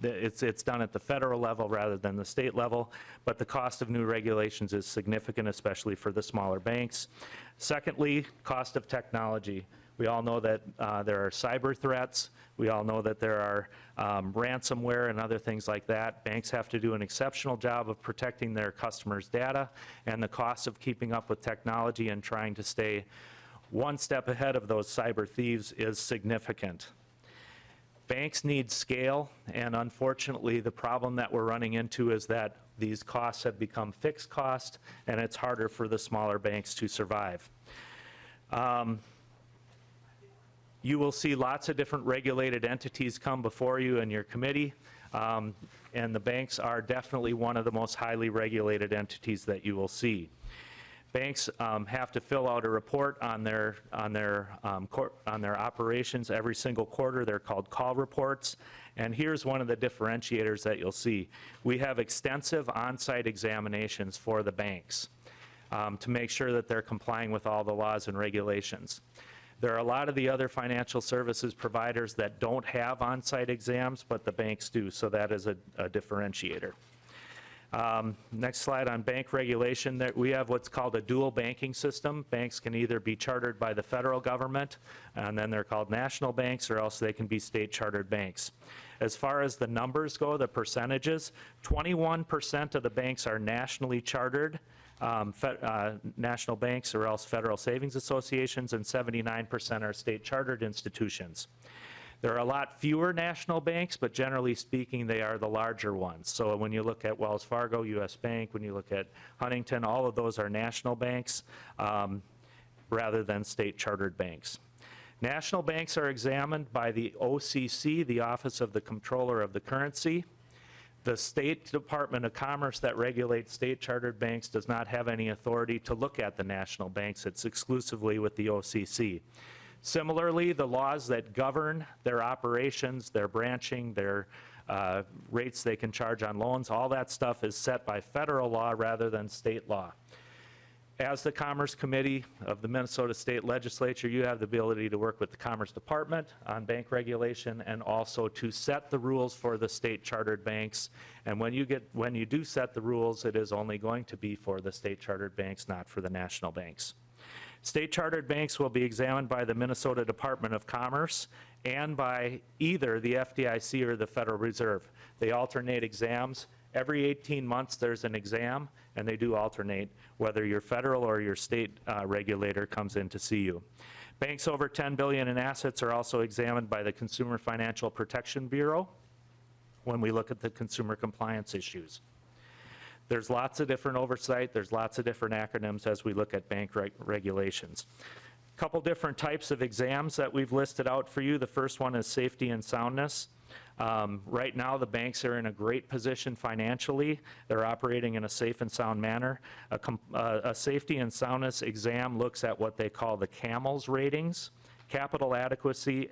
it's done at the federal level rather than the state level, but the cost of new regulations is significant, especially for the smaller banks. Secondly, cost of technology. We all know that there are cyber threats. We all know that there are ransomware and other things like that. Banks have to do an exceptional job of protecting their customers' data, and the cost of keeping up with technology and trying to stay one step ahead of those cyber thieves is significant. Banks need scale, and unfortunately, the problem that we're running into is that these costs have become fixed costs, and it's harder for the smaller banks to survive. You will see lots of different regulated entities come before you in your committee, and the banks are definitely one of the most highly regulated entities that you will see. Banks have to fill out a report on their operations every single quarter. They're called call reports. And here's one of the differentiators that you'll see. We have extensive on-site examinations for the banks to make sure that they're complying with all the laws and regulations. There are a lot of the other financial services providers that don't have on-site exams, but the banks do, so that is a differentiator. Next slide on bank regulation. That we have what's called a dual banking system. Banks can either be chartered by the federal government, and then they're called national banks, or else they can be state chartered banks. As far as the numbers go, the percentages, 21% of the banks are nationally chartered, national banks or else federal savings associations, and 79% are state chartered institutions. There are a lot fewer national banks, but generally speaking, they are the larger ones. So when you look at Wells Fargo, US Bank, when you look at Huntington, all of those are national banks rather than state chartered banks. National banks are examined by the OCC, the Office of the Comptroller of the Currency. The State Department of Commerce that regulates state chartered banks does not have any authority to look at the national banks. It's exclusively with the OCC. Similarly, the laws that govern their operations, their branching, their rates they can charge on loans, all that stuff is set by federal law rather than state law. As the Commerce Committee of the Minnesota State Legislature, you have the ability to work with the Commerce Department on bank regulation and also to set the rules for the state chartered banks. And when you do set the rules, it is only going to be for the state chartered banks, not for the national banks. State chartered banks will be examined by the Minnesota Department of Commerce and by either the FDIC or the Federal Reserve. They alternate exams. Every 18 months there's an exam, and they do alternate whether your federal or your state regulator comes in to see you. Banks over $10 billion in assets are also examined by the Consumer Financial Protection Bureau when we look at the consumer compliance issues. There's lots of different oversight. There's lots of different acronyms as we look at bank regulations. A couple different types of exams that we've listed out for you. The first one is safety and soundness. Right now, the banks are in a great position financially. They're operating in a safe and sound manner. A safety and soundness exam looks at what they call the CAMELS ratings: capital adequacy,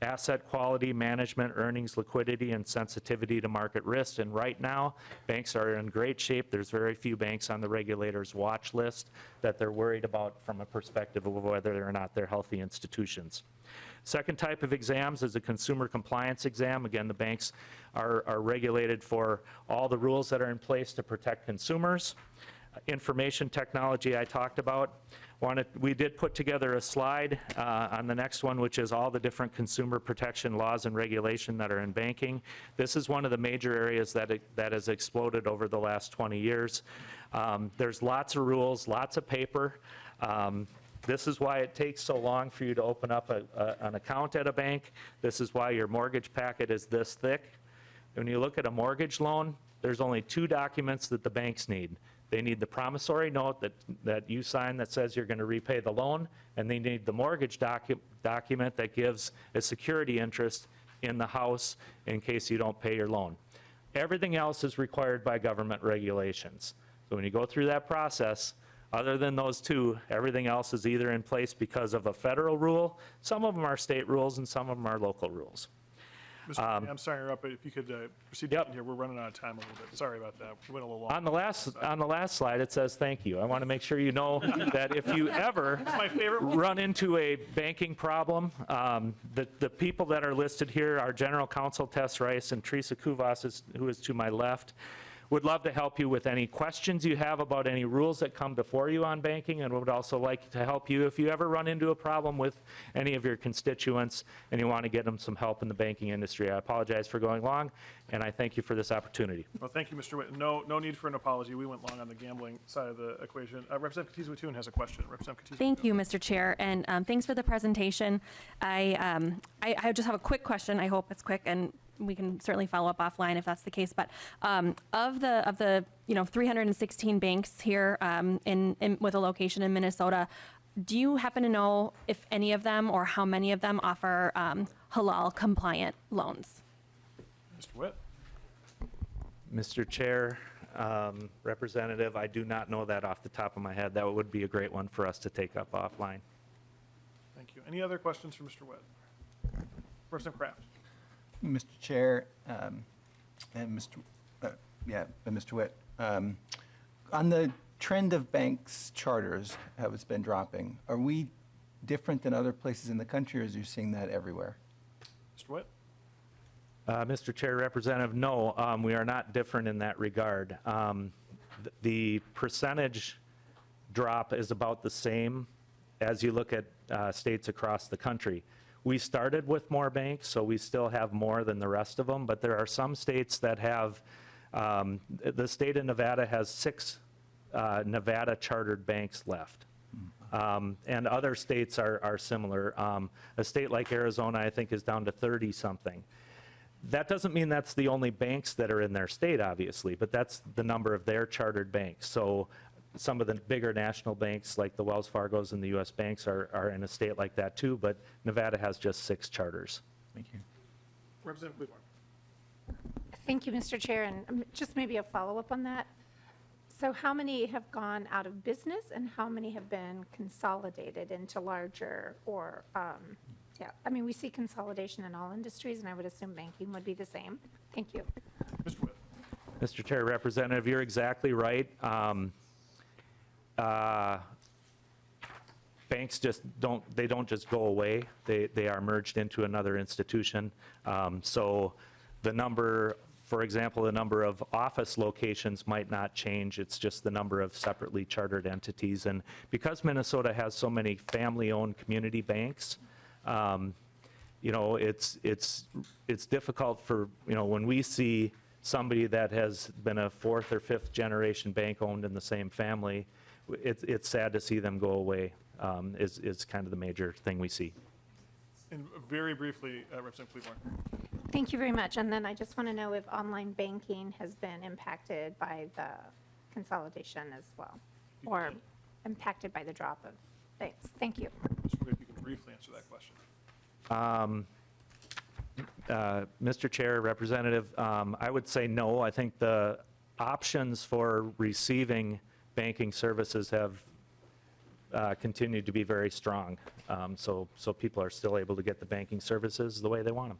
asset quality, management, earnings, liquidity, and sensitivity to market risk. And right now, banks are in great shape. There's very few banks on the regulator's watch list that they're worried about from a perspective of whether or not they're healthy institutions. Second type of exams is a consumer compliance exam. Again, the banks are regulated for all the rules that are in place to protect consumers. Information technology I talked about. We did put together a slide on the next one, which is all the different consumer protection laws and regulation that are in banking. This is one of the major areas that has exploded over the last 20 years. There's lots of rules, lots of paper. This is why it takes so long for you to open up an account at a bank. This is why your mortgage packet is this thick. When you look at a mortgage loan, there's only 2 documents that the banks need. They need the promissory note that you sign that says you're going to repay the loan, and they need the mortgage document that gives a security interest in the house in case you don't pay your loan. Everything else is required by government regulations. So when you go through that process, other than those 2, everything else is either in place because of a federal rule, some of them are state rules, and some of them are local rules. Mr. Kennedy, I'm sorry to interrupt, but if you could proceed Yep. here, we're running out of time a little bit. Sorry about that. We went a little long. On the last slide, it says thank you. I want to make sure you know that if you ever my favorite one. run into a banking problem, the people that are listed here, our general counsel, Tess Rice, and Teresa Kuvas, who is to my left, would love to help you with any questions you have about any rules that come before you on banking, and would also like to help you if you ever run into a problem with any of your constituents and you want to get them some help in the banking industry. I apologize for going long, and I thank you for this opportunity. Well, thank you, Mr. Witt. No need for an apology. We went long on the gambling side of the equation. Representative Katiz-Watun has a question. Representative Katiz-Watun. Thank you, Mr. Chair, and thanks for the presentation. I just have a quick question. I hope it's quick, and we can certainly follow up offline if that's the case. But of the 316 banks here with a location in Minnesota, do you happen to know if any of them or how many of them offer halal compliant loans? Mr. Witt. Mr. Chair, Representative, I do not know that off the top of my head. That would be a great one for us to take up offline. Thank you. Any other questions for Mr. Witt? Representative Kraft. Mr. Chair, and Mr. Witt, on the trend of banks' charters, how it's been dropping, are we different than other places in the country, or is you seeing that everywhere? Mr. Witt? Mr. Chair, Representative, no, we are not different in that regard. The percentage drop is about the same as you look at states across the country. We started with more banks, so we still have more than the rest of them, but there are some states that have, the state of Nevada has 6 Nevada chartered banks left. And other states are similar. A state like Arizona, I think, is down to 30-something. That doesn't mean that's the only banks that are in their state, obviously, but that's the number of their chartered banks. So some of the bigger national banks, like the Wells Fargos and the U.S. banks, are in a state like that too, but Nevada has just 6 charters. Thank you. Representative Cleveland. Thank you, Mr. Chair, and just maybe a follow-up on that. So how many have gone out of business and how many have been consolidated into larger or, yeah, I mean, we see consolidation in all industries, and I would assume banking would be the same. Thank you. Mr. Witt. Mr. Chair, Representative, you're exactly right. Banks just don't just go away. They are merged into another institution. So the number, for example, the number of office locations might not change. It's just the number of separately chartered entities. And because Minnesota has so many family-owned community banks, you know, it's difficult for, you know, when we see somebody that has been a 4th or 5th generation bank owned in the same family, it's sad to see them go away, is kind of the major thing we see. And very briefly, Representative Cleveland. Thank you very much. And then I just want to know if online banking has been impacted by the consolidation as well, or impacted by the drop of banks. Thank you. Mr. Witt, you can briefly answer that question. Mr. Chair, Representative, I would say no. I think the options for receiving banking services have continued to be very strong. So people are still able to get the banking services the way they want them.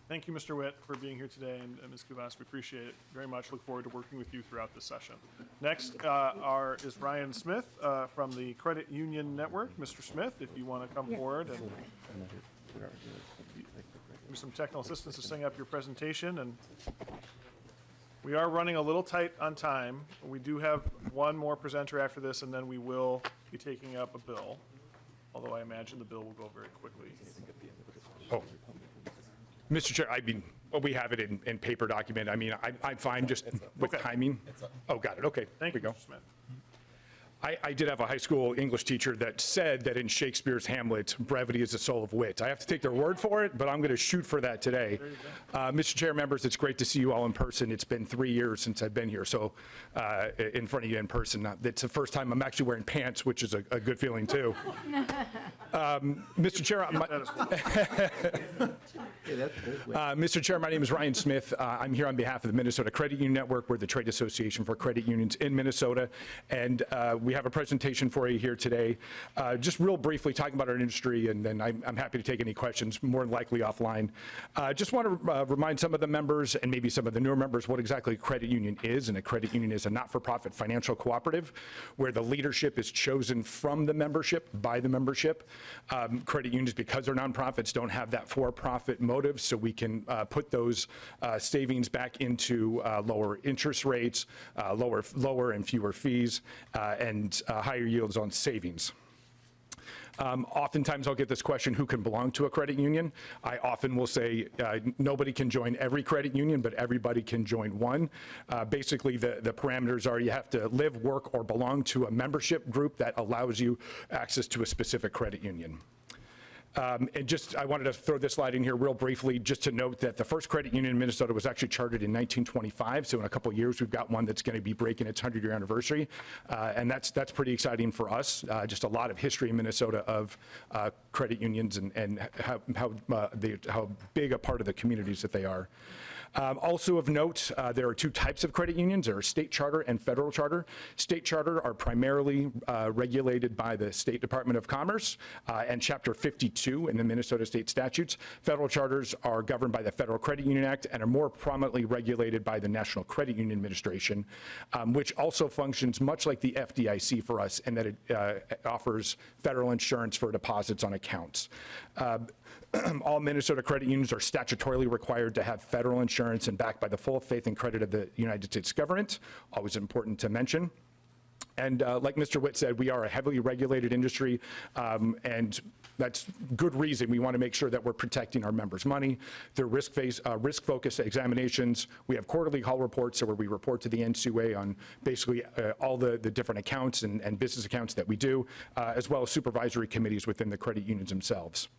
Thank you, Mr. Witt, for being here today, and Ms. Kuvas, we appreciate it very much. Look forward to working with you throughout this session. Next is Ryan Smith from the Credit Union Network. Mr. Smith, if you want to come forward and give me some technical assistance to setting up your presentation. And we are running a little tight on time. We do have one more presenter after this, and then we will be taking up a bill, although I imagine the bill will go very quickly. Oh. Mr. Chair, I mean, well, we have it in paper document. I mean, I'm fine just with timing. Oh, got it. Okay. Thank you, There we go. Mr. Smith. I did have a high school English teacher that said that in Shakespeare's Hamlet, brevity is the soul of wit. I have to take their word for it, but I'm going to shoot for that today. Mr. Chair, members, it's great to see you all in person. It's been 3 years since I've been here, so in front of you in person. It's the first time I'm actually wearing pants, which is a good feeling, too. Mr. Chair, Mr. Chair, my name is Ryan Smith. I'm here on behalf of the Minnesota Credit Union Network. We're the trade association for credit unions in Minnesota, and we have a presentation for you here today. Just real briefly talking about our industry, and then I'm happy to take any questions, more than likely offline. Just want to remind some of the members, and maybe some of the newer members, what exactly a credit union is. And a credit union is a not-for-profit financial cooperative where the leadership is chosen from the membership, by the membership. Credit unions, because they're nonprofits, don't have that for-profit motive, so we can put those savings back into lower interest rates, lower and fewer fees, and higher yields on savings. Oftentimes I'll get this question, who can belong to a credit union? I often will say nobody can join every credit union, but everybody can join one. Basically, the parameters are you have to live, work, or belong to a membership group that allows you access to a specific credit union. And just, I wanted to throw this slide in here real briefly, just to note that the first credit union in Minnesota was actually chartered in 1925. So in a couple of years, we've got one that's going to be breaking its 100-year anniversary. And that's pretty exciting for us. Just a lot of history in Minnesota of credit unions and how big a part of the communities that they are. Also of note, there are two types of credit unions. There are state charter and federal charter. State charter are primarily regulated by the State Department of Commerce and Chapter 52 in the Minnesota state statutes. Federal charters are governed by the Federal Credit Union Act and are more prominently regulated by the National Credit Union Administration, which also functions much like the FDIC for us in that it offers federal insurance for deposits on accounts. All Minnesota credit unions are statutorily required to have federal insurance and backed by the full faith and credit of the United States government, always important to mention. And like Mr. Witt said, we are a heavily regulated industry, and that's good reason. We want to make sure that we're protecting our members' money. They're risk-focused examinations. We have quarterly call reports, so where we report to the NCUA on basically all the different accounts and business accounts that we do, as well as supervisory committees within the credit unions themselves.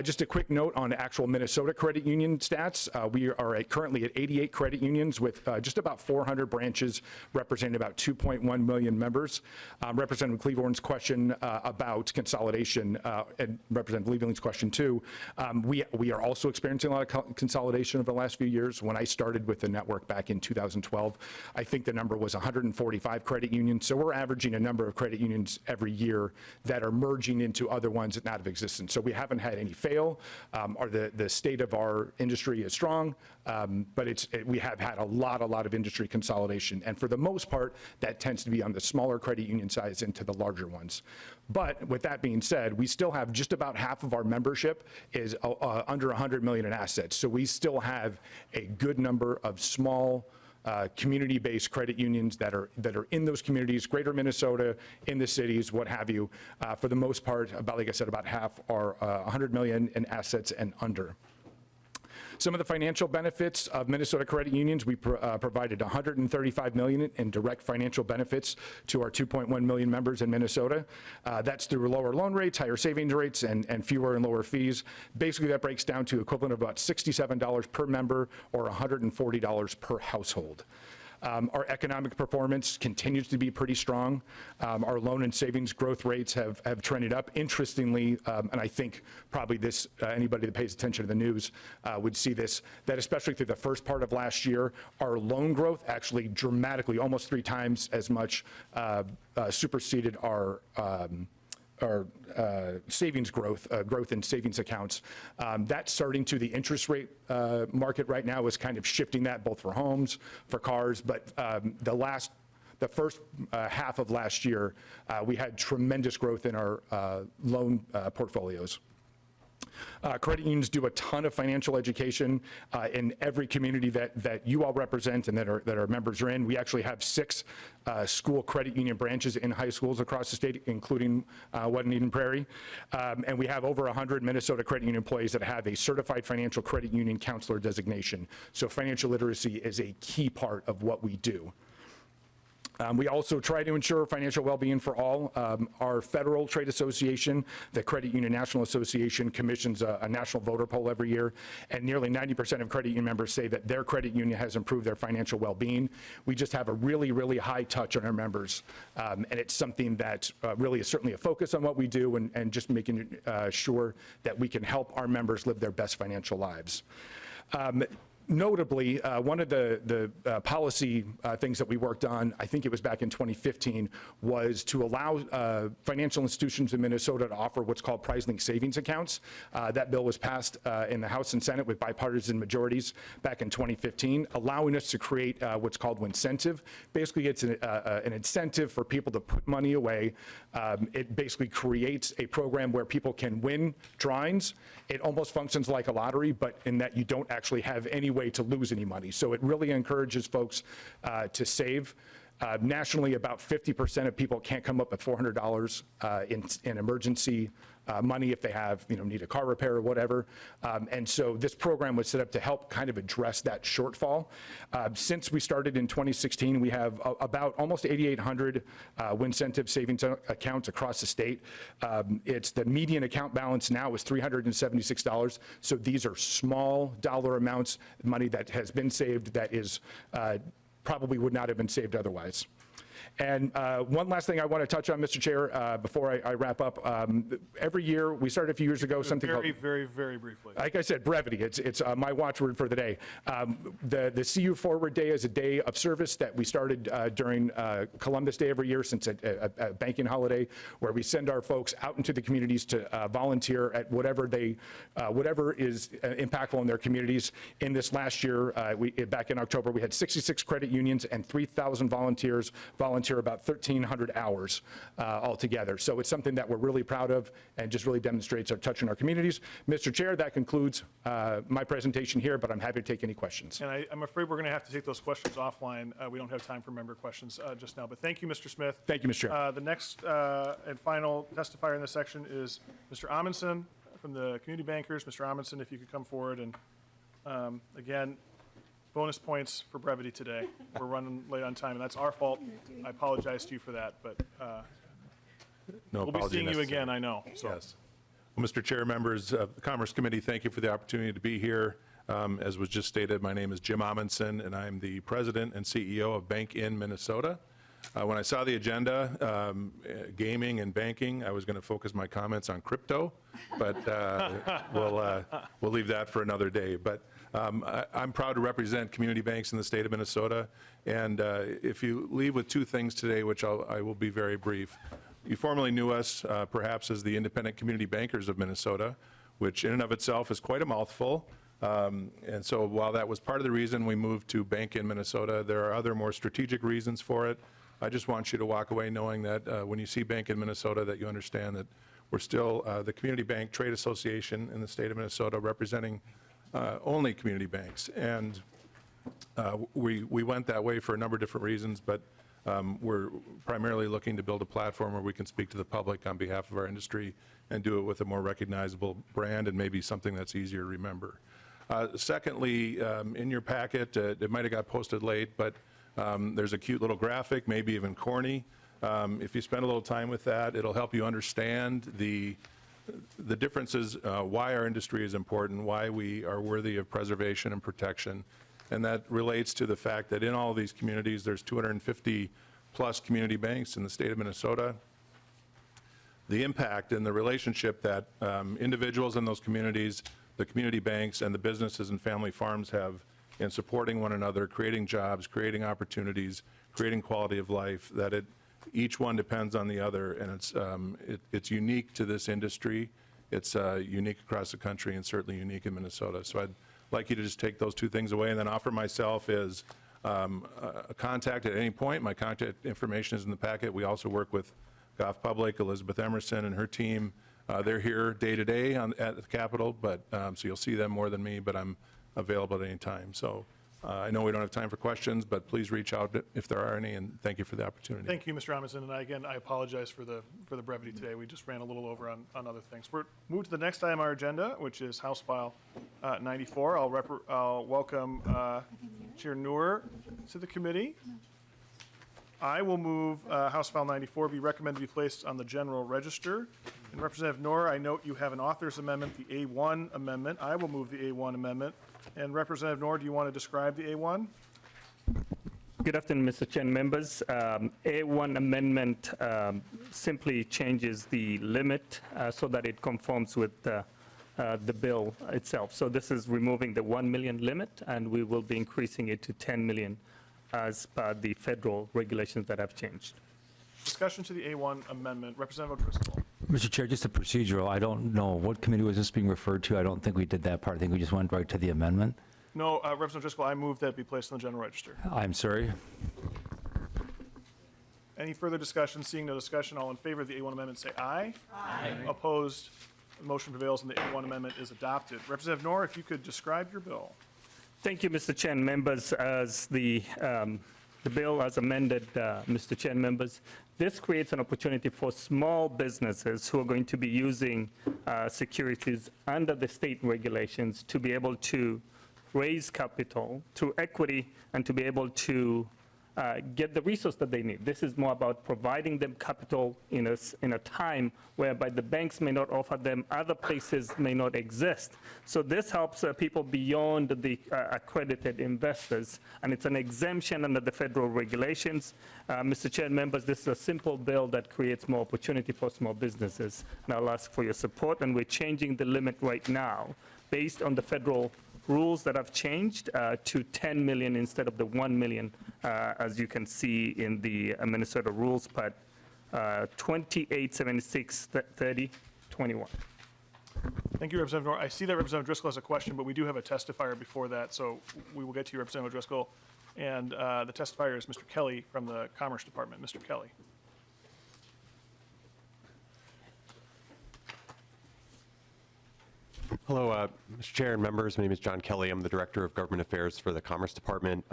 Just a quick note on actual Minnesota credit union stats. We are currently at 88 credit unions with just about 400 branches representing about 2.1 million members. Representative Cleavorn's question about consolidation and Representative Liebling's question too. We are also experiencing a lot of consolidation over the last few years. When I started with the network back in 2012, I think the number was 145 credit unions. So we're averaging a number of credit unions every year that are merging into other ones that are not of existence. So we haven't had any fail, or the state of our industry is strong, but we have had a lot of industry consolidation, and for the most part, that tends to be on the smaller credit union size into the larger ones. But with that being said, we still have just about half of our membership is under 100 million in assets, so we still have a good number of small community-based credit unions that are in those communities, greater Minnesota, in the cities, what have you. For the most part, like I said, about half are 100 million in assets and under. Some of the financial benefits of Minnesota credit unions, we provided $135 million in direct financial benefits to our 2.1 million members in Minnesota. That's through lower loan rates, higher savings rates, and fewer and lower fees. Basically, that breaks down to equivalent of about $67 per member or $140 per household. Our economic performance continues to be pretty strong. Our loan and savings growth rates have trended up. Interestingly, and I think probably this, anybody that pays attention to the news would see this, that especially through the first part of last year, our loan growth actually dramatically, almost 3 times as much, superseded our savings growth in savings accounts. That's starting to the interest rate market right now is kind of shifting that both for homes, for cars, but the first half of last year, we had tremendous growth in our loan portfolios. Credit unions do a ton of financial education in every community that you all represent and that our members are in. We actually have 6 school credit union branches in high schools across the state, including one in Eden Prairie. And we have over 100 Minnesota credit union employees that have a certified financial credit union counselor designation. So financial literacy is a key part of what we do. We also try to ensure financial well-being for all. Our federal trade association, the Credit Union National Association, commissions a national voter poll every year, and nearly 90% of credit union members say that their credit union has improved their financial well-being. We just have a really high touch on our members, and it's something that really is certainly a focus on what we do and just making sure that we can help our members live their best financial lives. Notably, one of the policy things that we worked on, I think it was back in 2015, was to allow financial institutions in Minnesota to offer what's called prize-linked savings accounts. That bill was passed in the House and Senate with bipartisan majorities back in 2015, allowing us to create what's called Wincentive. Basically, it's an incentive for people to put money away. It basically creates a program where people can win drawings. It almost functions like a lottery, but in that you don't actually have any way to lose any money. So it really encourages folks to save. Nationally, about 50% of people can't come up with $400 in emergency money if they have, need a car repair or whatever. And so this program was set up to help kind of address that shortfall. Since we started in 2016, we have about almost 8,800 Wincentive savings accounts across the state. It's the median account balance now is $376. So these are small dollar amounts, money that has been saved that is probably would not have been saved otherwise. And one last thing I want to touch on, Mr. Chair, before I wrap up. Every year, we started a few years ago, something called... Very briefly. Like I said, brevity. It's my watchword for the day. The See You Forward Day is a day of service that we started during Columbus Day every year, since a banking holiday, where we send our folks out into the communities to volunteer at whatever is impactful in their communities. In this last year, back in October, we had 66 credit unions and 3,000 volunteers volunteer about 1,300 hours altogether. So it's something that we're really proud of and just really demonstrates our touch in our communities. Mr. Chair, that concludes my presentation here, but I'm happy to take any questions. And I'm afraid we're going to have to take those questions offline. We don't have time for member questions just now, but thank you, Mr. Smith. Thank you, Mr. Chair. The next and final testifier in this section is Mr. Amundsen from the Community Bankers. Mr. Amundsen, if you could come forward, and again, bonus points for brevity today. We're running late on time, and that's our fault. I apologize to you for that, but No we'll be apology seeing you necessary. again, I know. So. Yes. Well, Mr. Chair, members of the Commerce Committee, thank you for the opportunity to be here. As was just stated, my name is Jim Amundsen, and I'm the president and CEO of Bank in Minnesota. When I saw the agenda, gaming and banking, I was going to focus my comments on crypto, but we'll leave that for another day. But I'm proud to represent community banks in the state of Minnesota, and if you leave with two things today, which I will be very brief. You formerly knew us perhaps as the Independent Community Bankers of Minnesota, which in and of itself is quite a mouthful. And so while that was part of the reason we moved to Bank in Minnesota, there are other more strategic reasons for it. I just want you to walk away knowing that when you see Bank in Minnesota, that you understand that we're still the Community Bank Trade Association in the state of Minnesota, representing only community banks. And we went that way for a number of different reasons, but we're primarily looking to build a platform where we can speak to the public on behalf of our industry and do it with a more recognizable brand and maybe something that's easier to remember. Secondly, in your packet, it might have got posted late, but there's a cute little graphic, maybe even corny. If you spend a little time with that, it'll help you understand the differences, why our industry is important, why we are worthy of preservation and protection. And that relates to the fact that in all of these communities, there's 250 plus community banks in the state of Minnesota. The impact and the relationship that individuals in those communities, the community banks, and the businesses and family farms have in supporting one another, creating jobs, creating opportunities, creating quality of life, that each one depends on the other, and it's unique to this industry. It's unique across the country and certainly unique in Minnesota. So I'd like you to just take those two things away and then offer myself as a contact at any point. My contact information is in the packet. We also work with Goff Public, Elizabeth Emerson and her team. They're here day to day at the Capitol, but so you'll see them more than me, but I'm available at any time. So I know we don't have time for questions, but please reach out if there are any, and thank you for the opportunity. Thank you, Mr. Amundsen, and again, I apologize for the brevity today. We just ran a little over on other things. We're moved to the next item on our agenda, which is House File 94. I'll welcome Chair Noor to the committee. I will move House File 94 be recommended to be placed on the general register. And Representative Noor, I note you have an author's amendment, the A1 amendment. I will move the A1 amendment. And Representative Noor, do you want to describe the A1? Good afternoon, Mr. Chair and members. A1 amendment simply changes the limit so that it conforms with the bill itself. So this is removing the 1 million limit, and we will be increasing it to 10 million as per the federal regulations that have changed. Discussion to the A1 amendment. Representative O'Driscoll. Mr. Chair, just a procedural. I don't know what committee was this being referred to. I don't think we did that part. I think we just went right to the amendment. No, Representative O'Driscoll, I move that it be placed on the general register. I'm sorry. Any further discussion? Seeing no discussion, all in favor of the A1 amendment say aye. Aye. Opposed? The motion prevails and the A1 amendment is adopted. Representative Noor, if you could describe your bill. Thank you, Mr. Chair and members. As the bill as amended, Mr. Chair and members, this creates an opportunity for small businesses who are going to be using securities under the state regulations to be able to raise capital through equity and to be able to get the resource that they need. This is more about providing them capital in a time whereby the banks may not offer them, other places may not exist. So this helps people beyond the accredited investors, and it's an exemption under the federal regulations. Mr. Chair and members, this is a simple bill that creates more opportunity for small businesses. And I'll ask for your support, and we're changing the limit right now based on the federal rules that have changed to 10 million instead of the 1 million, as you can see in the Minnesota rules, but 2876/30/21. Thank you, Representative Noor. I see that Representative Driscoll has a question, but we do have a testifier before that, so we will get to you, Representative Driscoll. And the testifier is Mr. Kelly from the Commerce Department. Mr. Kelly. Hello, Mr. Chair and members. My name is John Kelly. I'm the Director of Government Affairs for the Commerce Department.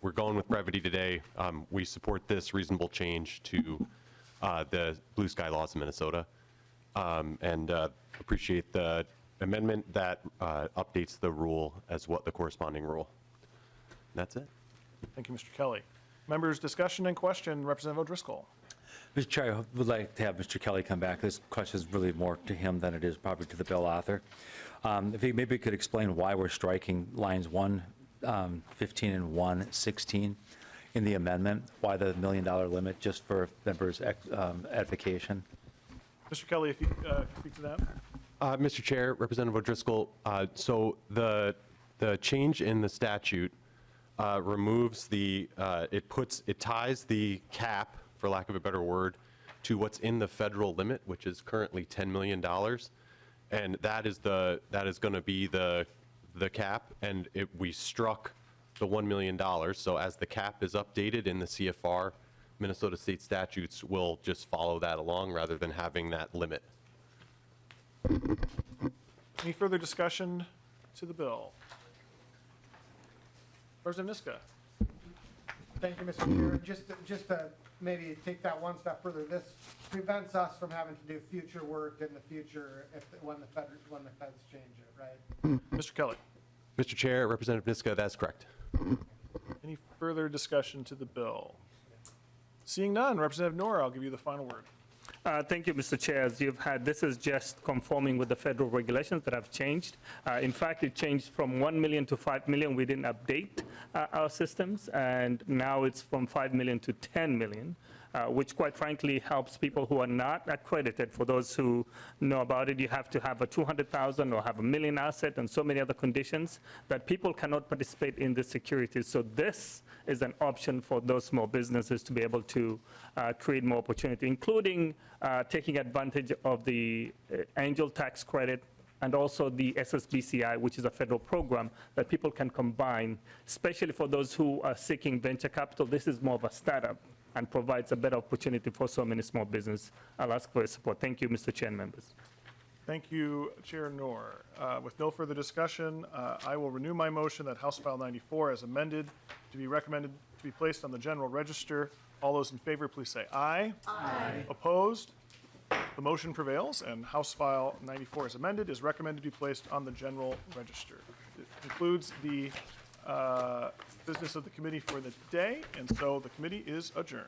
We're going with brevity today. We support this reasonable change to the blue sky laws in Minnesota, and appreciate the amendment that updates the rule as what the corresponding rule. And that's it. Thank you, Mr. Kelly. Members, discussion and question, Representative O'Driscoll. Mr. Chair, I would like to have Mr. Kelly come back. This question is really more to him than it is probably to the bill author. If he maybe could explain why we're striking lines 115 and 116 in the amendment, why the $1 million limit, just for members' edification. Mr. Kelly, if you could speak to that. Mr. Chair, Representative O'Driscoll, so the change in the statute removes it ties the cap, for lack of a better word, to what's in the federal limit, which is currently $10 million. And that is going to be the cap, and we struck the $1 million. So as the cap is updated in the CFR, Minnesota state statutes will just follow that along rather than having that limit. Any further discussion to the bill? Representative Niska. Thank you, Mr. Chair. Just to maybe take that one step further, this prevents us from having to do future work in the future when the feds change it, right? Mr. Kelly. Mr. Chair, Representative Niska, that's correct. Any further discussion to the bill? Seeing none, Representative Noor, I'll give you the final word. Thank you, Mr. Chair. As you've had, this is just conforming with the federal regulations that have changed. In fact, it changed from 1 million to 5 million. We didn't update our systems, and now it's from 5 million to 10 million. Which quite frankly helps people who are not accredited. For those who know about it, you have to have a 200,000 or have a million asset and so many other conditions that people cannot participate in the securities. So this is an option for those small businesses to be able to create more opportunity, including taking advantage of the angel tax credit and also the SSBCI, which is a federal program that people can combine, especially for those who are seeking venture capital. This is more of a startup and provides a better opportunity for so many small businesses. I'll ask for your support. Thank you, Mr. Chair and members. Thank you, Chair Noor. With no further discussion, I will renew my motion that House File 94 as amended to be recommended to be placed on the general register. All those in favor, please say aye. Aye. Opposed? The motion prevails, and House File 94 as amended is recommended to be placed on the general register. It concludes the business of the committee for the day, and so the committee is adjourned.